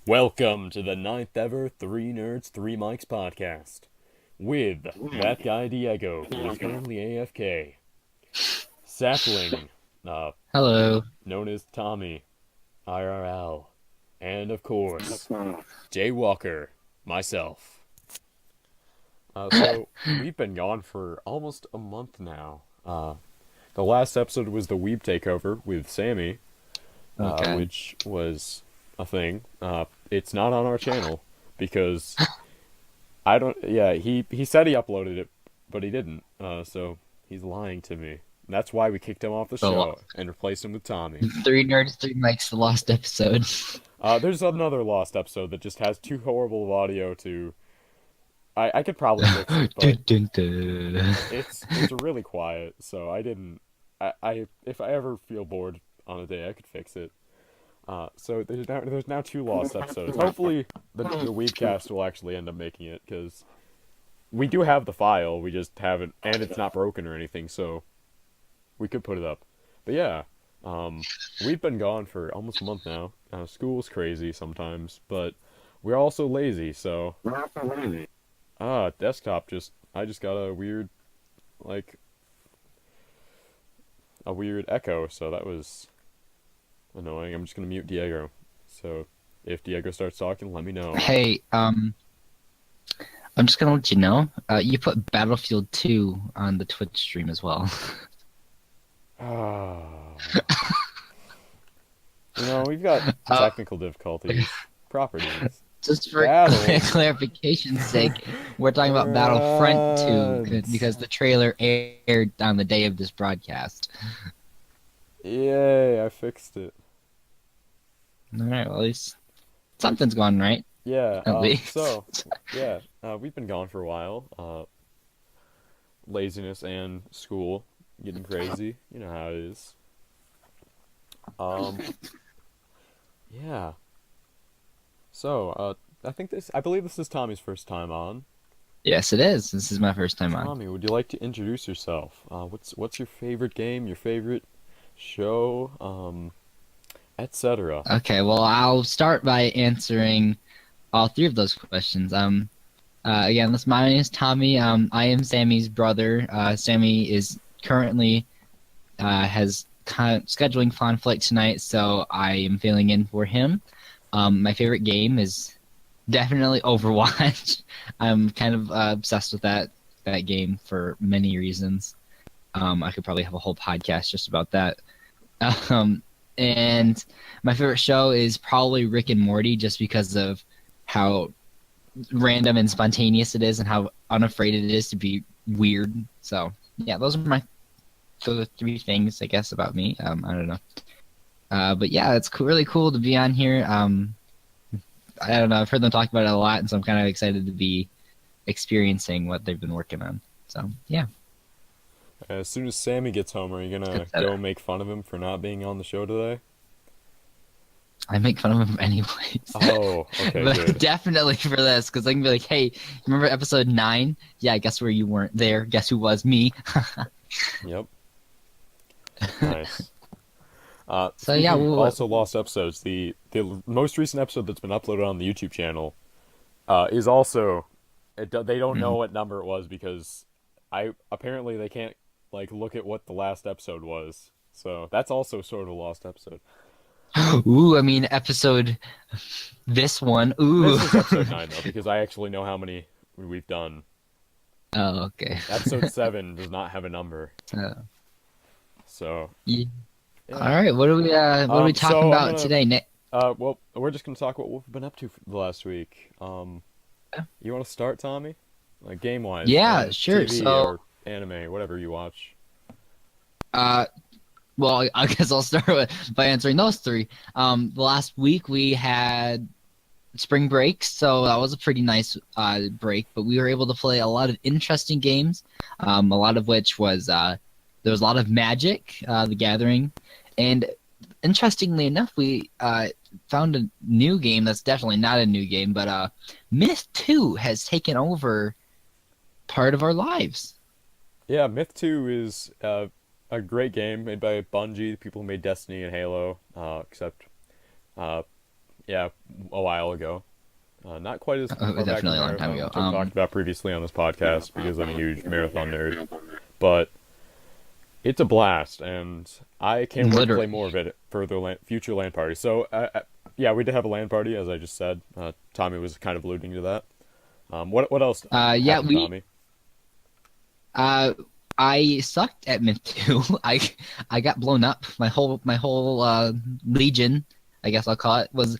Welcome to the ninth ever Three Nerds, Three Mics podcast with that guy Diego, who is currently AFK, Sapling, uh, Hello. known as Tommy, IRL, and of course, Jay Walker, myself. So we've been gone for almost a month now. The last episode was the Weeb Takeover with Sammy, Okay. which was a thing. It's not on our channel because I don't. Yeah, he said he uploaded it, but he didn't. So he's lying to me. That's why we kicked him off the The show and replaced him with Tommy. Three Nerds, Three Mics, the lost episode. There's another lost episode that just has too horrible of audio to. I could probably fix it, but Dun, dun, dun. it's really quiet. So I didn't. I if I ever feel bored on a day, I could fix it. So there's now two lost episodes. Hopefully the weebcast will actually end up making it because we do have the file. We just haven't, and it's not broken or anything, so we could put it up. But yeah, we've been gone for almost a month now. School's crazy sometimes, but we're also lazy. So desktop I just got like a weird echo. So that was annoying. I'm just gonna mute Diego. So if Diego starts talking, let me know. Hey, I'm just gonna let you know. You put Battlefield 2 on the Twitch stream as well. Ah, we've got Uh, technical difficulties. Properties. just for Battle. clarification's sake, we're talking about Battlefront 2 Front. because the trailer aired on the day of this broadcast. Yay! I fixed it. All right, well, at least something's going right. Yeah. At least. Yeah. We've been gone for a while. Laziness and school getting crazy. You know how it is. Um. Yeah. So, I believe this is Tommy's first time on. Yes, it is. This is my first time on. Tommy, would you like to introduce yourself? What's your favorite game? Your favorite show? Etc. Okay, well, I'll start by answering all three of those questions. Again, my name is Tommy. I am Sammy's brother. Sammy is currently has scheduling conflict tonight, so I am filling in for him. My favorite game is definitely Overwatch. I'm kind of obsessed with that game for many reasons. I could probably have a whole podcast just about that. Um, and my favorite show is probably Rick and Morty, just because of how random and spontaneous it is, and how unafraid it is to be weird. So yeah, those are the three things I guess about me. I don't know, but yeah, it's really cool to be on here. I don't know. I've heard them talk about it a lot, and so I'm kind of excited to be experiencing what they've been working on. So yeah, As soon as Sammy gets home, are you gonna etc. go make fun of him for not being on the show today? I make fun of him anyways. Oh, okay, But good. definitely for this, because I can be like, hey, remember episode 9? Yeah, guess where you weren't there? Guess who was me? Yep. Nice. So yeah, Speaking also lost episodes, the most recent episode that's been uploaded on the YouTube channel is also they don't know what number it was because I apparently they can't like look at what the last episode was. So that's also sort of a lost episode. ooh, I mean episode this one. Ooh. This is episode 9 though because I actually know how many we've done. Oh, okay. Episode 7 does not have a number. Uh, So, yeah. All yeah. right, what are we talking So I'm about gonna today, Nick? well, we're just gonna talk what we've been up to for the last week. You want to start, Tommy? Like game wise, Yeah, sure. TV So, or anime, whatever you watch. uh, well, I guess I'll start by answering those three. The last week we had spring break, so that was a pretty nice break. But we were able to play a lot of interesting games, a lot of which was there was a lot of Magic, the Gathering, and interestingly enough, we found a new game that's definitely not a new game, but Myth 2 has taken over part of our lives. Yeah, Myth 2 is a great game made by Bungie, the people who made Destiny and Halo. Except, Yeah, a while ago. Not quite as far back as Definitely a long time marathon, ago. which I've talked about previously on this podcast because I'm a huge marathon nerd. But it's a blast, and I can't wait to play more Literally. of it for the future LAN party. So, yeah, we did have a LAN party, as I just said. Tommy was kind of alluding to that. What else Yeah, happened, we Tommy? uh I sucked at Myth 2. I got blown up. My whole legion, I guess I'll call it, was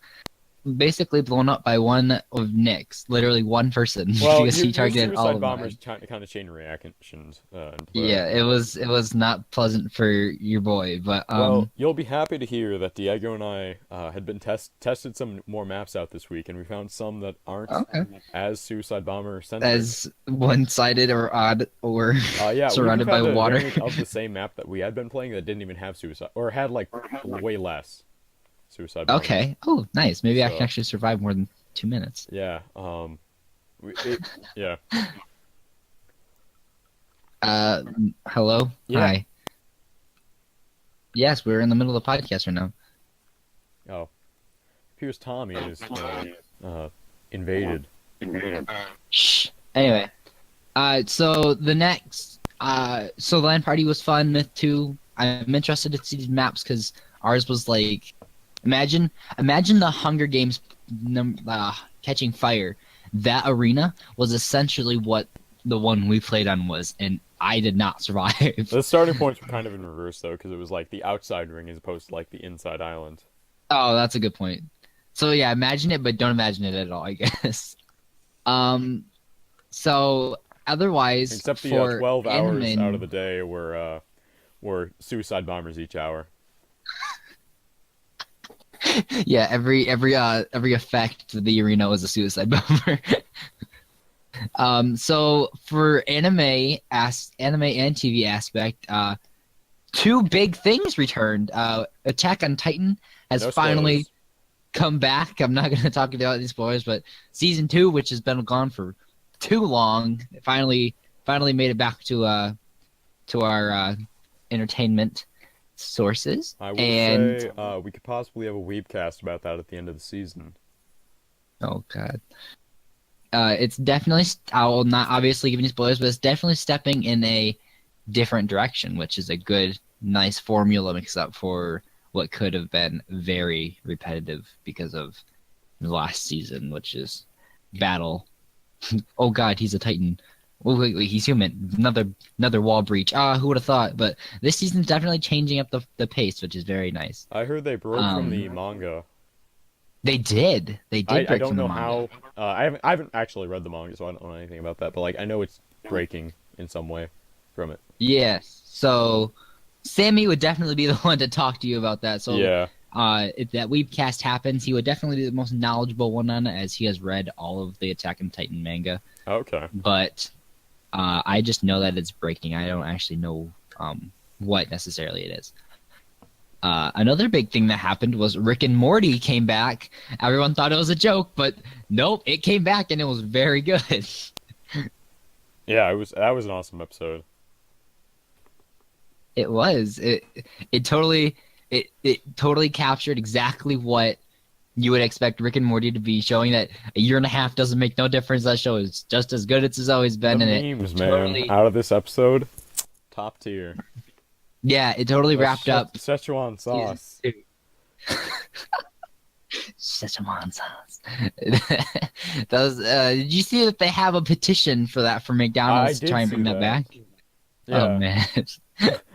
basically blown up by one of Nick's, literally one person, Well, because he your targeted all suicide of bombers mine. kind of chain reactions and Yeah, it was not pleasant for your boy, but well, you'll be happy to hear that Diego and I had been tested some more maps out this week, and we found some that aren't okay. as suicide bomber centric. As one-sided or odd or Yeah, we even surrounded by found a water. variant of the same map that we had been playing that didn't even have suicide, or had like way less suicide bombers. Okay. Oh, nice. Maybe I can So actually survive more than 2 minutes. yeah, yeah, Uh, Hello. yeah. Hi. Yes, we're in the middle of the podcast right now. Oh, here's Tommy is invaded. Shh. Anyway, so the next, so the LAN party was fun. Myth 2. I'm interested to see the maps because ours was like, imagine the Hunger Games catching fire. That arena was essentially what the one we played on was, and I did not survive. The starting points were kind of in reverse though, because it was like the outside ring as opposed to like the inside island. Oh, that's a good point. So yeah, imagine it, but don't imagine it at all, I guess. Um, so otherwise, Except the for 12 hours out of anime, the day were suicide bombers each hour. yeah, every effect of the arena was a suicide bomber. So for anime and TV aspect, two big things returned. Attack on Titan has No finally spoilers. come back. I'm not going to talk about these spoilers, but season 2, which has been gone for too long, finally made it back to our entertainment sources. I will And say we could possibly have a weebcast about that at the end of the season. oh god, it's definitely. I will not obviously give any spoilers, but it's definitely stepping in a different direction, which is a good, nice formula mix up for what could have been very repetitive because of the last season, which is battle. Oh god, he's a Titan. Oh wait, he's human. Another wall breach. Who would have thought? But this season's definitely changing up the pace, which is very nice. I heard they broke from the Um, manga. they did. They did I break don't from the know manga. how. I haven't actually read the manga, so I don't know anything about that. But like I know it's breaking in some way from it. Yes. So Sammy would definitely be the one to talk to you about that. So Yeah. if that weebcast happens, he would definitely be the most knowledgeable one on it, as he has read all of the Attack on Titan manga. Okay. But I just know that it's breaking. I don't actually know what necessarily it is. Another big thing that happened was Rick and Morty came back. Everyone thought it was a joke, but nope, it came back and it was very good. Yeah, it was. That was an awesome episode. It was. It totally captured exactly what you would expect Rick and Morty to be, showing that a year and a half doesn't make no difference. That show is just as good as it's always The been, and it memes, man, totally, out of this episode, top tier. yeah, it totally The wrapped up Szechuan season sauce. 2. Szechuan sauce. Did you see that they have a petition for that for I McDonald's to did try and see bring that that. back? Oh Yeah. man.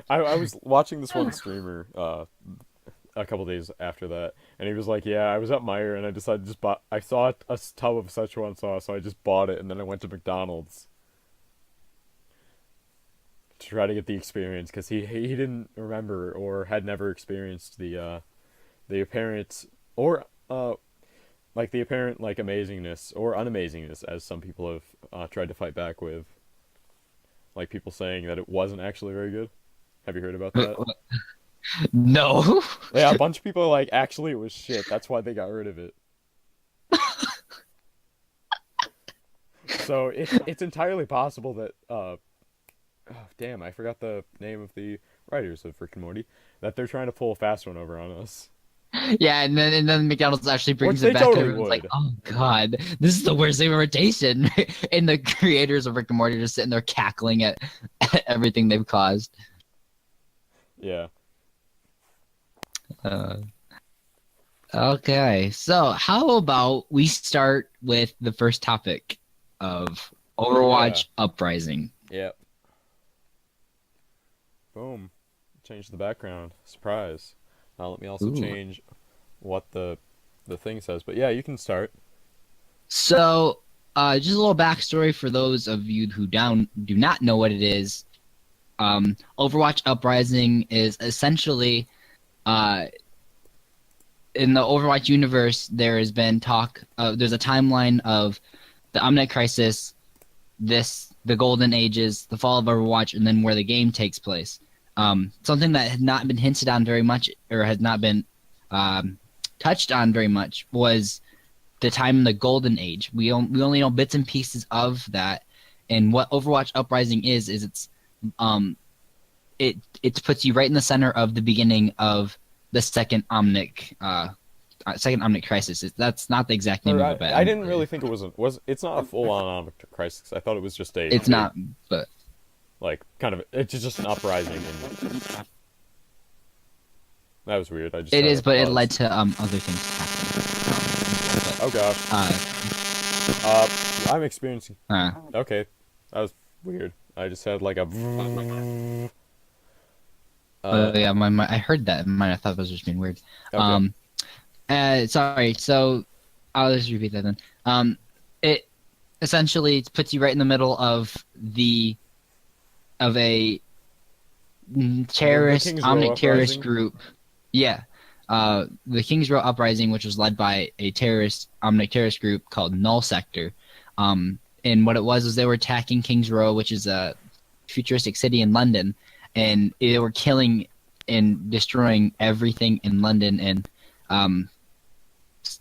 I was watching this one streamer a couple days after that, and he was like, "Yeah, I was at Meyer and I decided to just buy. I saw a tub of Szechuan sauce, so I just bought it, and then I went to McDonald's to try to get the experience because he didn't remember or had never experienced the apparent or like the apparent like amazingness or unamazingness as some people have tried to fight back with, like people saying that it wasn't actually very good. Have you heard about that? No. Yeah, a bunch of people are like, actually, it was shit. That's why they got rid of it. So it's entirely possible that oh damn, I forgot the name of the writers of Rick and Morty, that they're trying to pull a fast one over on us. Yeah, and then McDonald's actually Which brings it they back, and totally everyone's like, would. "Oh God, this is the worst imitation." And the creators of Rick and Morty are just sitting there cackling at everything they've caused. Yeah. Uh, okay, so how about we start with the first topic of Yeah. Overwatch Uprising? Yeah. Boom. Change the background. Surprise. Now let me also Ooh. change what the thing says. But yeah, you can start. So, just a little backstory for those of you who do not know what it is. Overwatch Uprising is essentially, uh, in the Overwatch universe, there has been talk. There's a timeline of the Omnic Crisis, the Golden Ages, the fall of Overwatch, and then where the game takes place. Something that had not been hinted on very much, or has not been touched on very much, was the time in the Golden Age. We only know bits and pieces of that, and what Overwatch Uprising is it's um it puts you right in the center of the beginning of the second Omnic Crisis. That's not the exact name Or of it, but I didn't really think it was it's not a full on crisis. I thought it was just a it's big not. But like kind of it's just an uprising and that was weird. I just it had is, a but it led buzz. to other things happening. Oh gosh. Uh I'm experiencing okay. That was weird. I just had like a Yeah, my I heard that. I thought that was just being weird. okay. Um, sorry. So I'll just repeat that then. It essentially puts you right in the middle of a The terrorist, King's Row omnic terrorist uprising. group. Yeah. The Kings Row Uprising, which was led by a terrorist, omnic terrorist group called Null Sector. And what it was they were attacking Kings Row, which is a futuristic city in London, and they were killing and destroying everything in London. And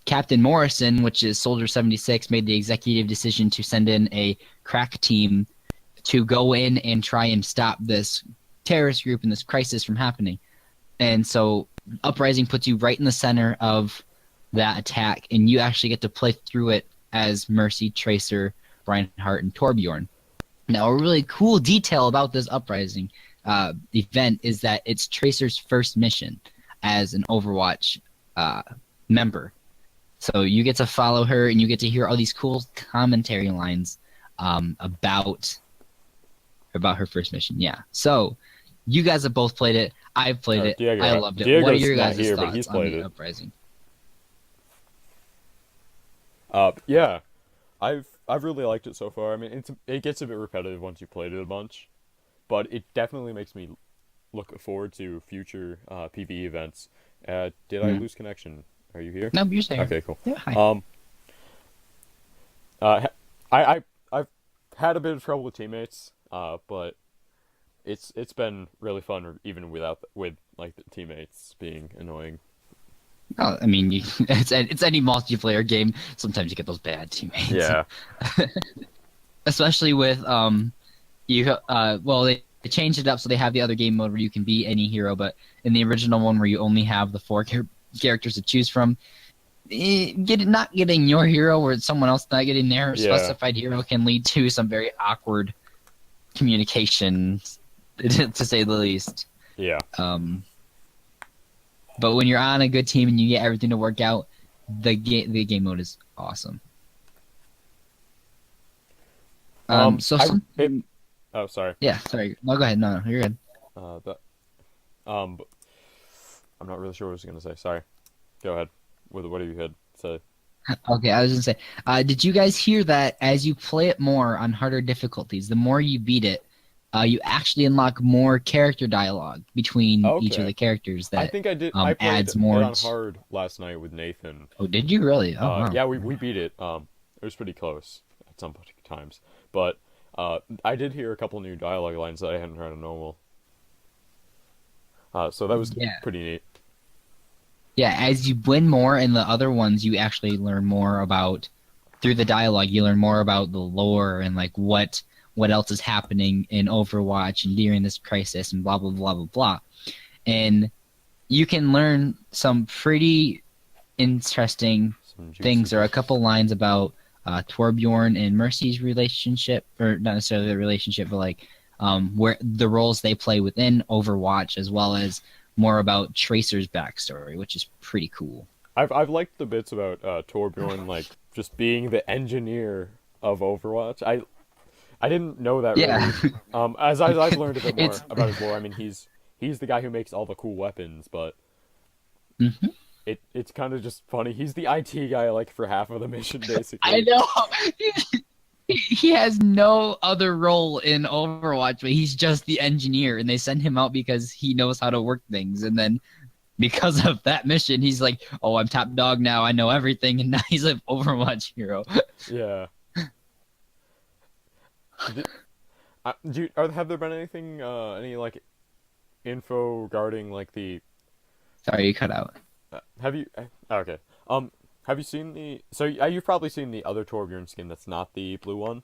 Captain Morrison, which is Soldier 76, made the executive decision to send in a crack team to go in and try and stop this terrorist group and this crisis from happening. And so Uprising puts you right in the center of that attack, and you actually get to play through it as Mercy, Tracer, Reinhardt, and Torbjorn. Now, a really cool detail about this Uprising event is that it's Tracer's first mission as an Overwatch member. So you get to follow her, and you get to hear all these cool commentary lines about her first mission. Yeah. So you guys have both played it. I've played it. Diego, I loved it. What are Diego's your not guys' here, but he's thoughts on played the it. Uprising? Yeah, I've really liked it so far. I mean, it gets a bit repetitive once you played it a bunch, but it definitely makes me look forward to future PvE events. Did I Hmm. lose connection? Are you here? No, you're saying. Okay, cool. Yeah, hi. Um, uh, I've had a bit of trouble with teammates, but it's been really fun even with like the teammates being annoying. Oh, I mean, it's any multiplayer game. Sometimes you get those bad teammates, Yeah, especially with they changed it up so they have the other game mode where you can be any hero, but in the original one where you only have the four characters to choose from, not getting your hero or someone else not getting their yeah, specified hero can lead to some very awkward communication, to say the least. yeah. But when you're on a good team and you get everything to work out, the game mode is awesome. So oh, sorry. yeah, sorry. No, go ahead. No, you're good. But but I'm not really sure what I was gonna say. Sorry. Go ahead. What have you had to say? Okay, I was gonna say, did you guys hear that as you play it more on harder difficulties, the more you beat it, you actually unlock more character dialogue between each of Okay. the characters I that think I did. I played adds it more. on hard last night with Nathan. Oh, did you really? Oh, wow. Yeah, we beat it. It was pretty close at some times, but I did hear a couple new dialogue lines that I hadn't heard on normal. So that was Yeah. pretty neat. Yeah, as you win more in the other ones, you actually learn more about through the dialogue. You learn more about the lore and like what else is happening in Overwatch and during this crisis and blah blah blah blah blah. And you can learn some pretty interesting Some juicy. things. There are a couple lines about Torbjorn and Mercy's relationship, or not necessarily the relationship, but like where the roles they play within Overwatch, as well as more about Tracer's backstory, which is pretty cool. I've liked the bits about Torbjorn like just being the engineer of Overwatch. I didn't know that Yeah, really. As I've learned a bit more it's about his lore, I mean he's the guy who makes all the cool weapons, but Mhm. it's kind of just funny. He's the IT guy like for half of the mission I basically. know. He has no other role in Overwatch, but he's just the engineer, and they send him out because he knows how to work things. And then because of that mission, he's like, "Oh, I'm top dog now. I know everything," and now he's an Overwatch hero. Yeah. Did, have there been anything any like info regarding like the Sorry, you cut out. have you okay. Have you seen the so you've probably seen the other Torbjorn skin that's not the blue one?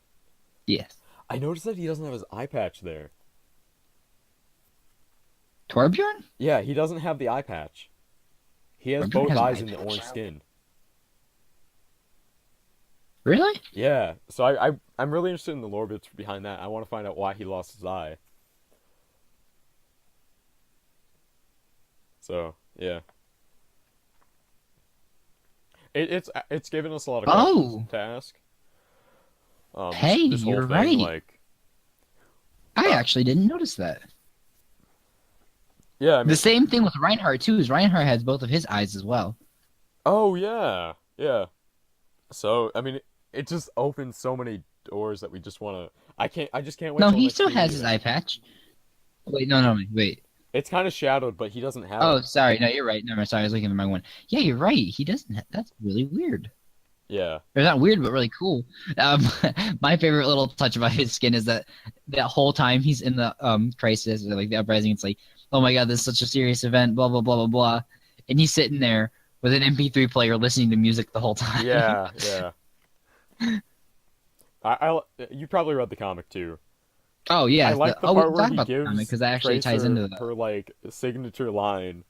Yes, I noticed that he doesn't have his eye patch there. Torbjorn. Yeah, he doesn't have the eye patch. He has Torbjorn both has an eyes eye in the patch. orange skin. Really? Yeah, so I'm really interested in the lore bits behind that. I want to find out why he lost his eye. So yeah, it's given us a lot of questions Oh, to ask. hey, This whole you're thing right. like I uh actually didn't notice that. yeah, I The mean same thing with Reinhardt too. Is Reinhardt has both of his eyes as well. oh yeah yeah. So I mean it just opens so many doors that we just want to. I just can't wait No, till the he next still has PvE his event. eye patch. Wait, no, wait. It's kind of shadowed, but he doesn't have Oh, it. sorry. No, you're right. No, sorry. I was looking at my one. Yeah, you're right. He doesn't. That's really weird. Yeah. Or not weird, but really cool. Um, my favorite little touch about his skin is that that whole time he's in the crisis or like the uprising, it's like, oh my god, this is such a serious event. Blah blah blah blah blah, and he's sitting there with an MP3 player listening to music the whole time. Yeah, yeah. You probably read the comic too. Oh I yeah. like the We part can where talk he about the comic gives because that actually ties Tracer into that. her like signature line.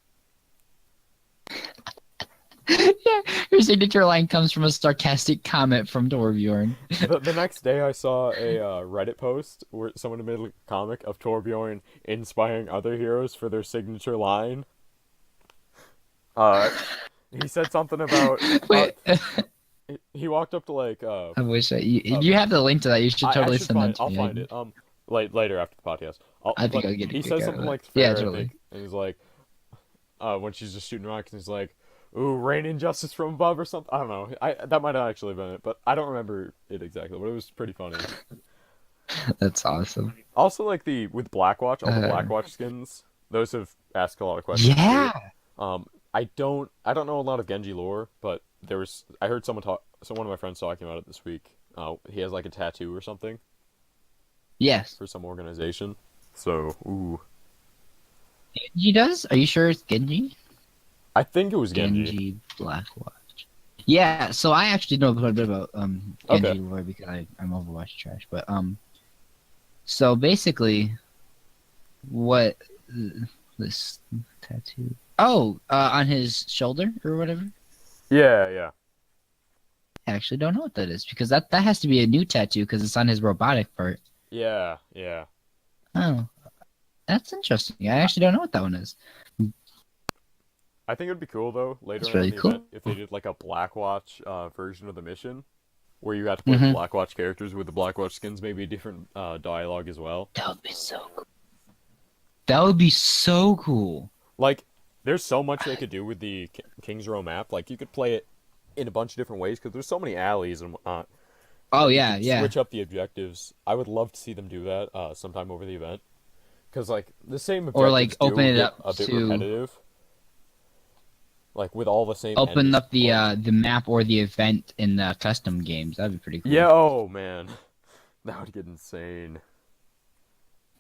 Yeah, her signature line comes from a sarcastic comment from Torbjorn. The next day, I saw a Reddit post where someone made a comic of Torbjorn inspiring other heroes for their signature line. Uh, he said something about Wait, he walked up to like I wish you uh if you have the link to that, you should I totally should send that find to I'll me. find it later after the podcast. I think But I'll get a he kick says out of something it. like Yeah, fair I totally. think, and he's like when she's just shooting rockets, and he's like, "Ooh, rain injustice from above" or something. I don't know. I that might not actually have been it, but I don't remember it exactly. But it was pretty funny. That's awesome. Also, like the with Blackwatch, all the Uh, Blackwatch skins, those have asked a lot of questions too. yeah. I don't know a lot of Genji lore, but I heard someone talk, so one of my friends talking about it this week. He has like a tattoo or something Yes. for some organization. So, ooh, Genji does? Are you sure it's Genji? I think it was Genji. Genji Blackwatch. Yeah, so I actually know quite a bit about Okay, Genji lore because I'm Overwatch trash. But so basically what this tattoo. Oh, on his shoulder or whatever. yeah, yeah, I actually don't know what that is because that has to be a new tattoo because it's on his robotic part. yeah, yeah. Oh, that's interesting. I actually don't know what that one is. I think it would be cool though later That's on in really the event cool. if they did like a Blackwatch version of the mission where you got to play the Hmm. Blackwatch characters with the Blackwatch skins, maybe a different dialogue as well. That would be so cool. That would be so cool. Like, there's so much they could do with the Kings Row map. Like, you could play it in a bunch of different ways because there's so many alleys and whatnot. Oh You yeah, could yeah. switch up the objectives. I would love to see them do that sometime over the event because like the same Or like objectives open do it get up a bit to repetitive. Like with all the same open enemies, up of course. the map or the event in the custom games. That'd be pretty Yeah. cool. Oh man, that would get insane.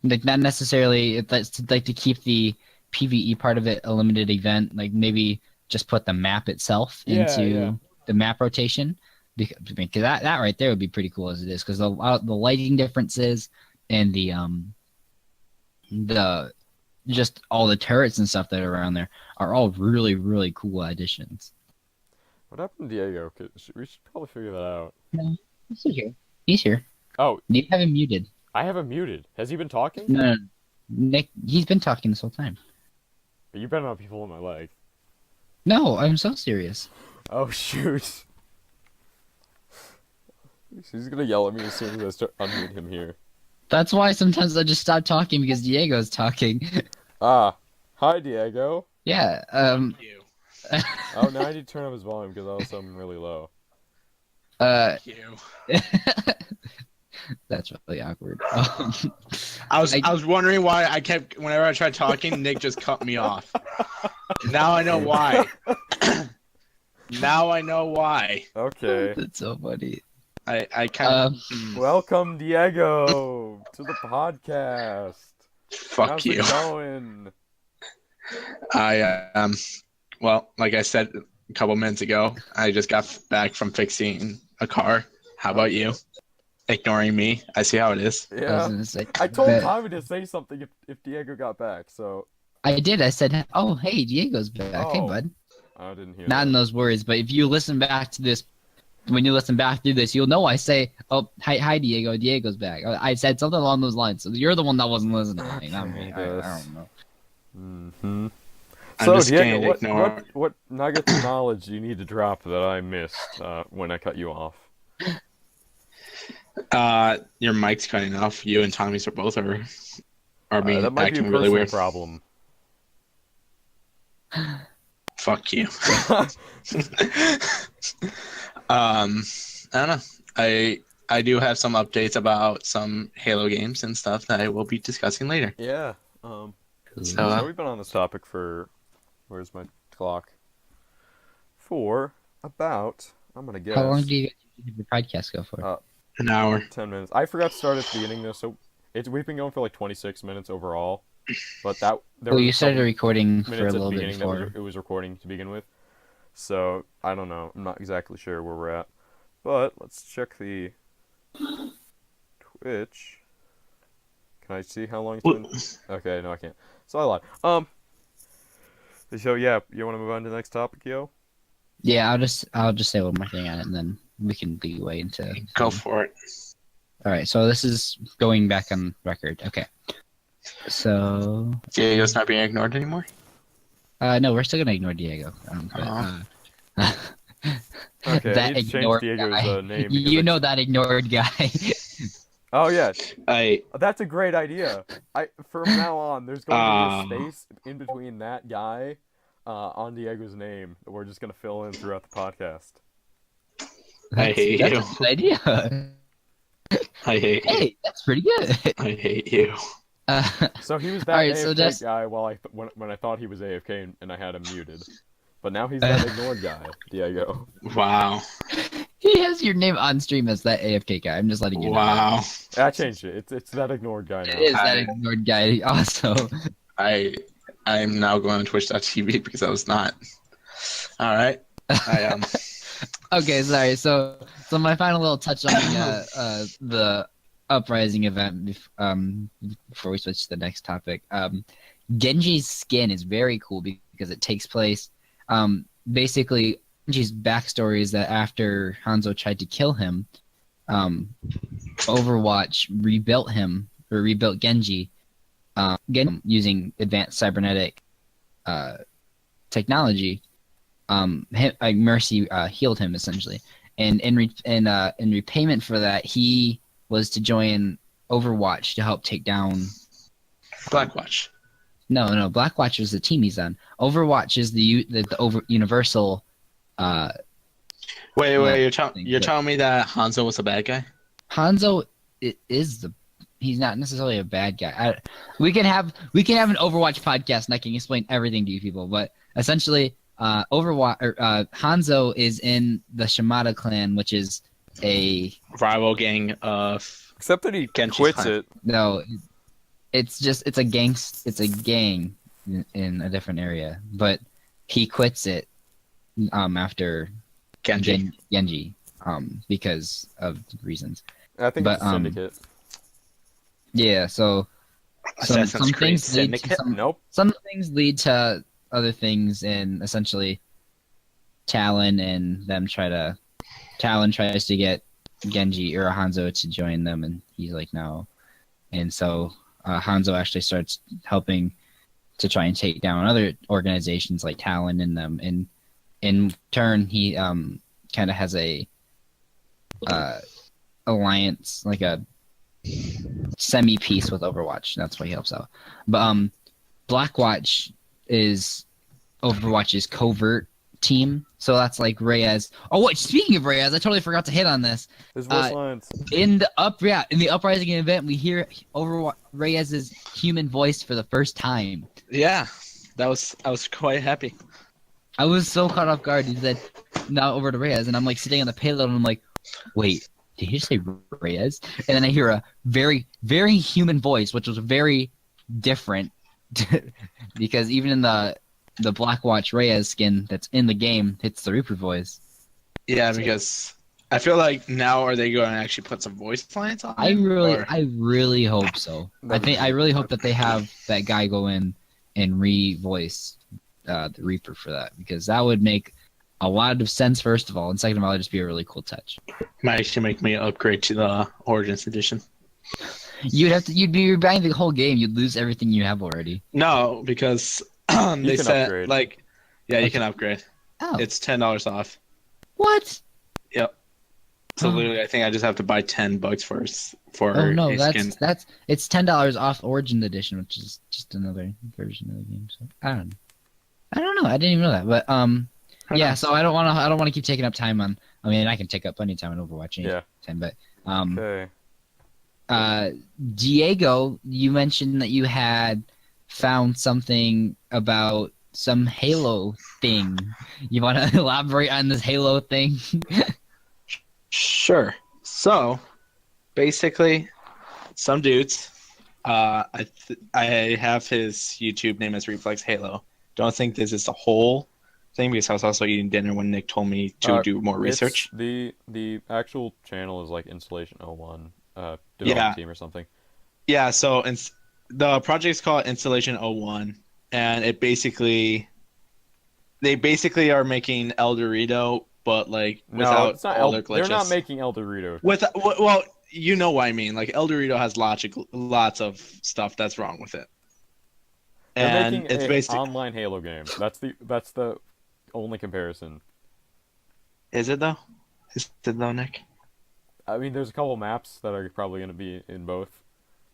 Like not necessarily it's like to keep the PvE part of it a limited event. Like maybe just put the map itself Yeah. Yeah. into the map rotation because that right there would be pretty cool as it is because the lighting differences and the just all the turrets and stuff that are around there are all really, really cool additions. What happened to Diego? We should probably figure that out. No, he's here. He's here. Oh, You have him muted. I have him muted. Has he been talking? No, Nick, he's been talking this whole time. You better not be pulling my leg. No, I'm so serious. Oh, shoot. He's gonna yell at me as soon as I start unmute him here. That's why sometimes I just stop talking because Diego's talking. Ah. Hi, Diego. Yeah, You. Oh, now I need to turn up his volume because I was something really low. You. That's really awkward. I was wondering why I kept whenever I tried talking, Nick just cut me off. Now I know why. Now I know why. Okay. That's so funny. I kind of Welcome, Diego, to the podcast. fuck How's you. it going? Well, like I said a couple minutes ago, I just got back from fixing a car. How about you? Ignoring me. I see how it is. I was Yeah. gonna say, I told but Tommy to say something if Diego got back, so I did. I said, "Oh, hey, Diego's back. Hey, Oh. bud." I didn't hear Not that. in those words, but if you listen back to this, when you listen back through this, you'll know I say, "Oh, hi, Diego. Diego's back." I said something along those lines. So you're the one that wasn't listening. Not me. I don't know. Mm-hmm. I'm So, just Diego, gonna ignore. what nuggets of knowledge do you need to drop that I missed when I cut you off? Your mic's cutting off. You and Tommy's are both are being That might be a acting personal really weird. problem. Fuck you. I don't know. I do have some updates about some Halo games and stuff that I will be discussing later. Yeah. Cool. So we've been on this topic for, where's my clock? For about, I'm gonna guess, How long do you have your podcast go for? An hour. 10 minutes. I forgot to start at the beginning though, so we've been going for like 26 minutes overall. But there Well, was you a started couple recording for a minutes at the little bit beginning that before. it was recording to begin with. So I don't know. I'm not exactly sure where we're at. But let's check the Twitch. Can I see how long it's been? Okay, no, I can't. So I lied. So yeah, you want to move on to the next topic, yo? Yeah, I'll just say one more thing on it, and then we can lead away into. Go for it. All right, so this is going back on record. Okay. So Diego's not being ignored anymore. no, we're still gonna ignore Diego. Okay, I that need to change ignored Diego's guy. name. because You know that ignored guy. Oh yeah, I that's a great idea. From now on, there's going to be a space in between that guy on Diego's name that we're just gonna fill in throughout the podcast. hate that's you. a good idea. I hate you. Hey, that's pretty good. I hate you. So he was that Alright, AFK so just- guy when I thought he was AFK and I had him muted. But now he's that ignored guy, Diego. Wow. He has your name on stream as that AFK guy. I'm just letting you know. Wow. I changed it. It's that ignored guy now. It is that ignored guy also. I'm now going on Twitch.tv because I was not. All right. I am. Okay, sorry. So my final little touch on the uprising event before we switch to the next topic. Genji's skin is very cool because it takes place. Basically, Genji's backstory is that after Hanzo tried to kill him, Overwatch rebuilt Genji, using advanced cybernetic technology. Mercy healed him essentially, and in repayment for that, he was to join Overwatch to help take down Blackwatch. No, Blackwatch was the team he's on. Overwatch is the universal. Wait, you're but- telling me that Hanzo was a bad guy? Hanzo he's not necessarily a bad guy. We can have an Overwatch podcast and I can explain everything to you people. But essentially, Hanzo is in the Shimada clan, which is a Rival gang of Except that he Genji's quits clan. it. no. It's a gang in a different area, but he quits it after Genji. Genji because of reasons. I think But, it's a syndicate. Yeah, so Assassin's Creed things lead to Syndicate? Nope. some things lead to other things, and essentially Talon and them Talon tries to get Genji or Hanzo to join them, and he's like no, and so Hanzo actually starts helping to try and take down other organizations like Talon and them, and in turn he kind of has a alliance, like a semi peace with Overwatch. That's why he helps out. But Blackwatch is Overwatch's covert team, so that's like Reyes. Oh wait, speaking of Reyes, I totally forgot to hit on this. His voice lines. In the Uprising event, we hear Reyes's human voice for the first time. Yeah, I was quite happy. I was so caught off guard. He said, "Now over to Reyes," and I'm like sitting on the payload, and I'm like, "Wait, did he say Reyes?" And then I hear a very, very human voice, which was very different, because even in the Blackwatch Reyes skin that's in the game, it's the Reaper voice. Yeah, because I feel like now are they going to actually put some voice lines on? I really hope so. I really hope that they have that guy go in and re-voice the Reaper for that, because that would make a lot of sense, first of all, and second of all, it'd just be a really cool touch. Might actually make me upgrade to the Origins edition. You'd be buying the whole game. You'd lose everything you have already. No, because they said upgrade. like, yeah, you can upgrade. Oh, It's $10 off. what? Yep. So Oh. literally, I think I just have to buy $10 for Oh no, a skin. it's $10 off Origin Edition, which is just another version of the game. So I don't know. I didn't even know that, but yeah. So I don't want to keep taking up time on. I mean, I can take up plenty of time on Overwatch anytime, but Okay. Diego, you mentioned that you had found something about some Halo thing. You want to elaborate on this Halo thing? Sure. So, basically, some dudes. I have his YouTube name as Reflex Halo. Don't think this is the whole thing, because I was also eating dinner when Nick told me to do more research. The actual channel is like Installation 01, development team or something. Yeah. So the project is called Installation 01, and they basically are making El Dorito, but like without it's not all their glitches. They're not making El Dorito. Well, you know what I mean. Like El Dorito has lots of stuff that's wrong with it. They're And making it's an basically, online Halo game. That's the only comparison. is it though? Is it though, Nick? I mean, there's a couple maps that are probably going to be in both,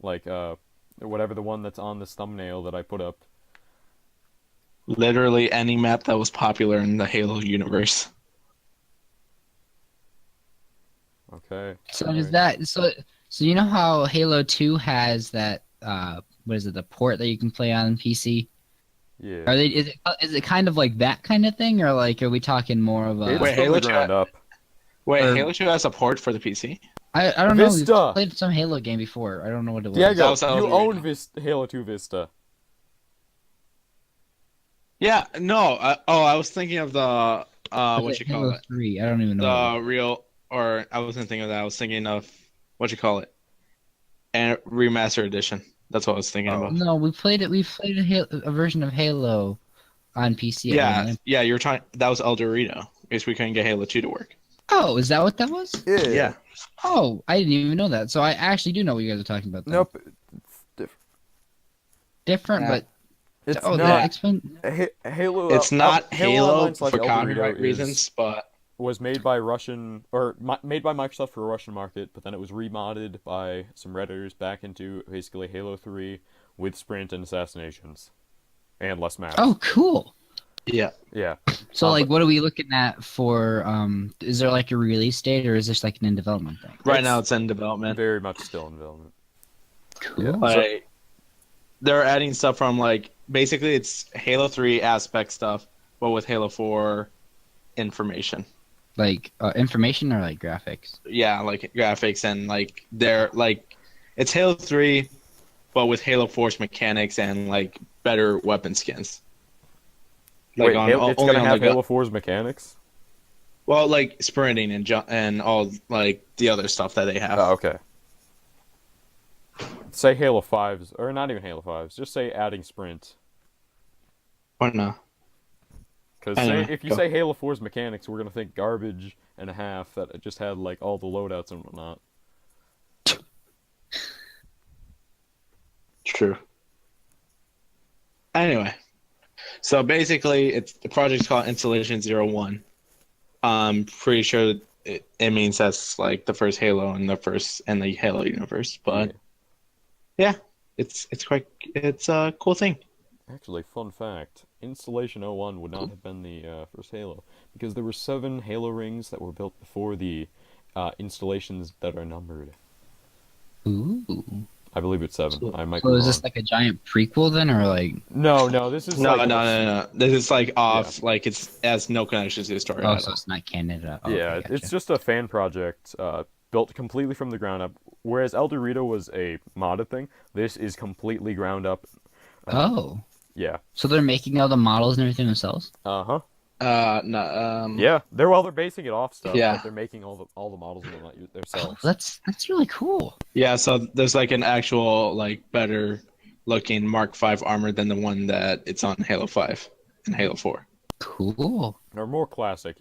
like whatever the one that's on this thumbnail that I put up. Literally any map that was popular in the Halo universe. Okay. So alright. is that so? So you know how Halo 2 has that what is it, the port that you can play on PC? Yeah. Are they? Is it kind of like that kind of thing, or like are we talking more of a? It's Wait, from Halo the 2 ground up. Wait, Or- Halo 2 has support for the PC? I don't know. Vista! We've played some Halo game before. I don't know what it was. Diego, was El you own Dorito. Halo 2 Vista. Yeah, no. I was thinking of the Was what it you call Halo it? 3. I don't even know. The real, or I wasn't thinking of that. I was thinking of what you call it, and remaster edition. That's what I was thinking about. No, we played it. We played a version of Halo on PC. Yeah. You're trying. That was El Dorito, because we couldn't get Halo 2 to work. Oh, is that what that was? Yeah. Oh, I didn't even know that. So I actually do know what you guys are talking about. Then. Nope. It's different. Different, Yeah. but It's oh, not. explain. Halo. It's not Halo Online / for El Dorito copyright reasons, but was made by made by Microsoft for a Russian market, but then it was remodded by some Redditors back into basically Halo 3 with sprint and assassinations, and less maps. Oh, cool. yeah. Yeah. So, like, but- what are we looking at for? Is there like a release date, or is this like an in development thing? Right now, it's in development. Very much still in development. Cool. Yeah. Like, they're adding stuff from like basically it's Halo 3 aspect stuff, but with Halo 4 information. Like information or like graphics? Yeah, like graphics and like they're like it's Halo 3, but with Halo 4's mechanics and like better weapon skins. Like Wait, it's only gonna on have the Halo 4's mechanics? well, like sprinting and all like the other stuff that they have. Oh, okay. say Halo 5s, or not even Halo 5s, just say adding sprint. Or no? Because Anyway, if you go. say Halo 4's mechanics, we're gonna think garbage and a half that it just had like all the loadouts and whatnot. True. Anyway, so basically, the project's called Installation 01. I'm pretty sure it means that's like the first Halo in the Halo universe. But yeah, it's a cool thing. Actually, fun fact: Installation 01 would not have been the first Halo because there were 7 Halo rings that were built before the installations that are numbered. Ooh. I believe it's 7. So, I might so be is wrong. this like a giant prequel then, or like? No, this is No, like no. This is like off. Like it has no connection to the story Oh, at so all. it's not Canada. Oh, yeah, okay, gotcha. it's just a fan project built completely from the ground up. Whereas El Dorito was a modded thing, this is completely ground up. Oh, Yeah. so they're making all the models and everything themselves? Uh-huh. No. Yeah, they're basing it off stuff, Yeah. but they're making all the models and whatnot Oh, themselves. that's really cool. Yeah. So there's like an actual like better looking Mark V armor than the one that it's on Halo 5 and Halo 4. Cool. Or more classic.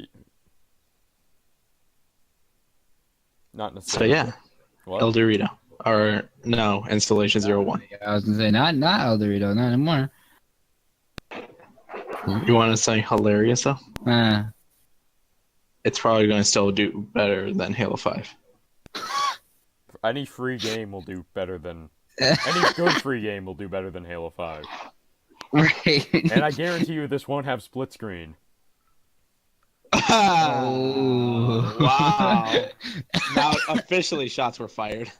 Not So necessarily. yeah, What? El Dorito or no Installation 01. I was gonna say not El Dorito, not anymore. You want to say hilarious though? Uh, It's probably going to still do better than Halo 5. Any free game will do better than any good free game will do better than Halo 5. right. And I guarantee you this won't have split screen. Oh. Wow. Now officially shots were fired.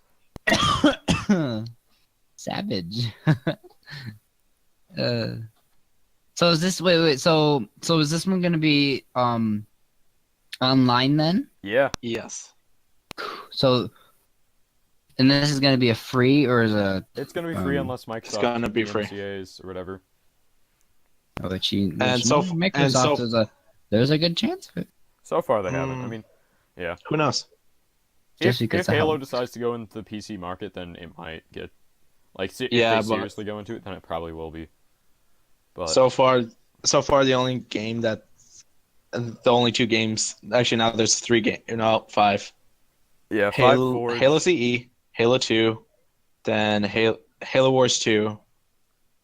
Savage. So is this wait so is this one gonna be online then? Yeah. Yes. So and this is gonna be a free or is a It's gonna be free unless Microsoft gonna be free. DMCAs or whatever. which Microsoft there's a good chance of it. So far they haven't. I mean, yeah. Who knows? Just If because of Halo how- decides to go into the PC market, then it might get like if Yeah, they but- seriously go into it, then it probably will be. But So far the only game the only 2 games, actually now there's 3 games, no, 5. yeah, 5 Halo, Forge. Halo CE, Halo 2, then Halo Wars 2.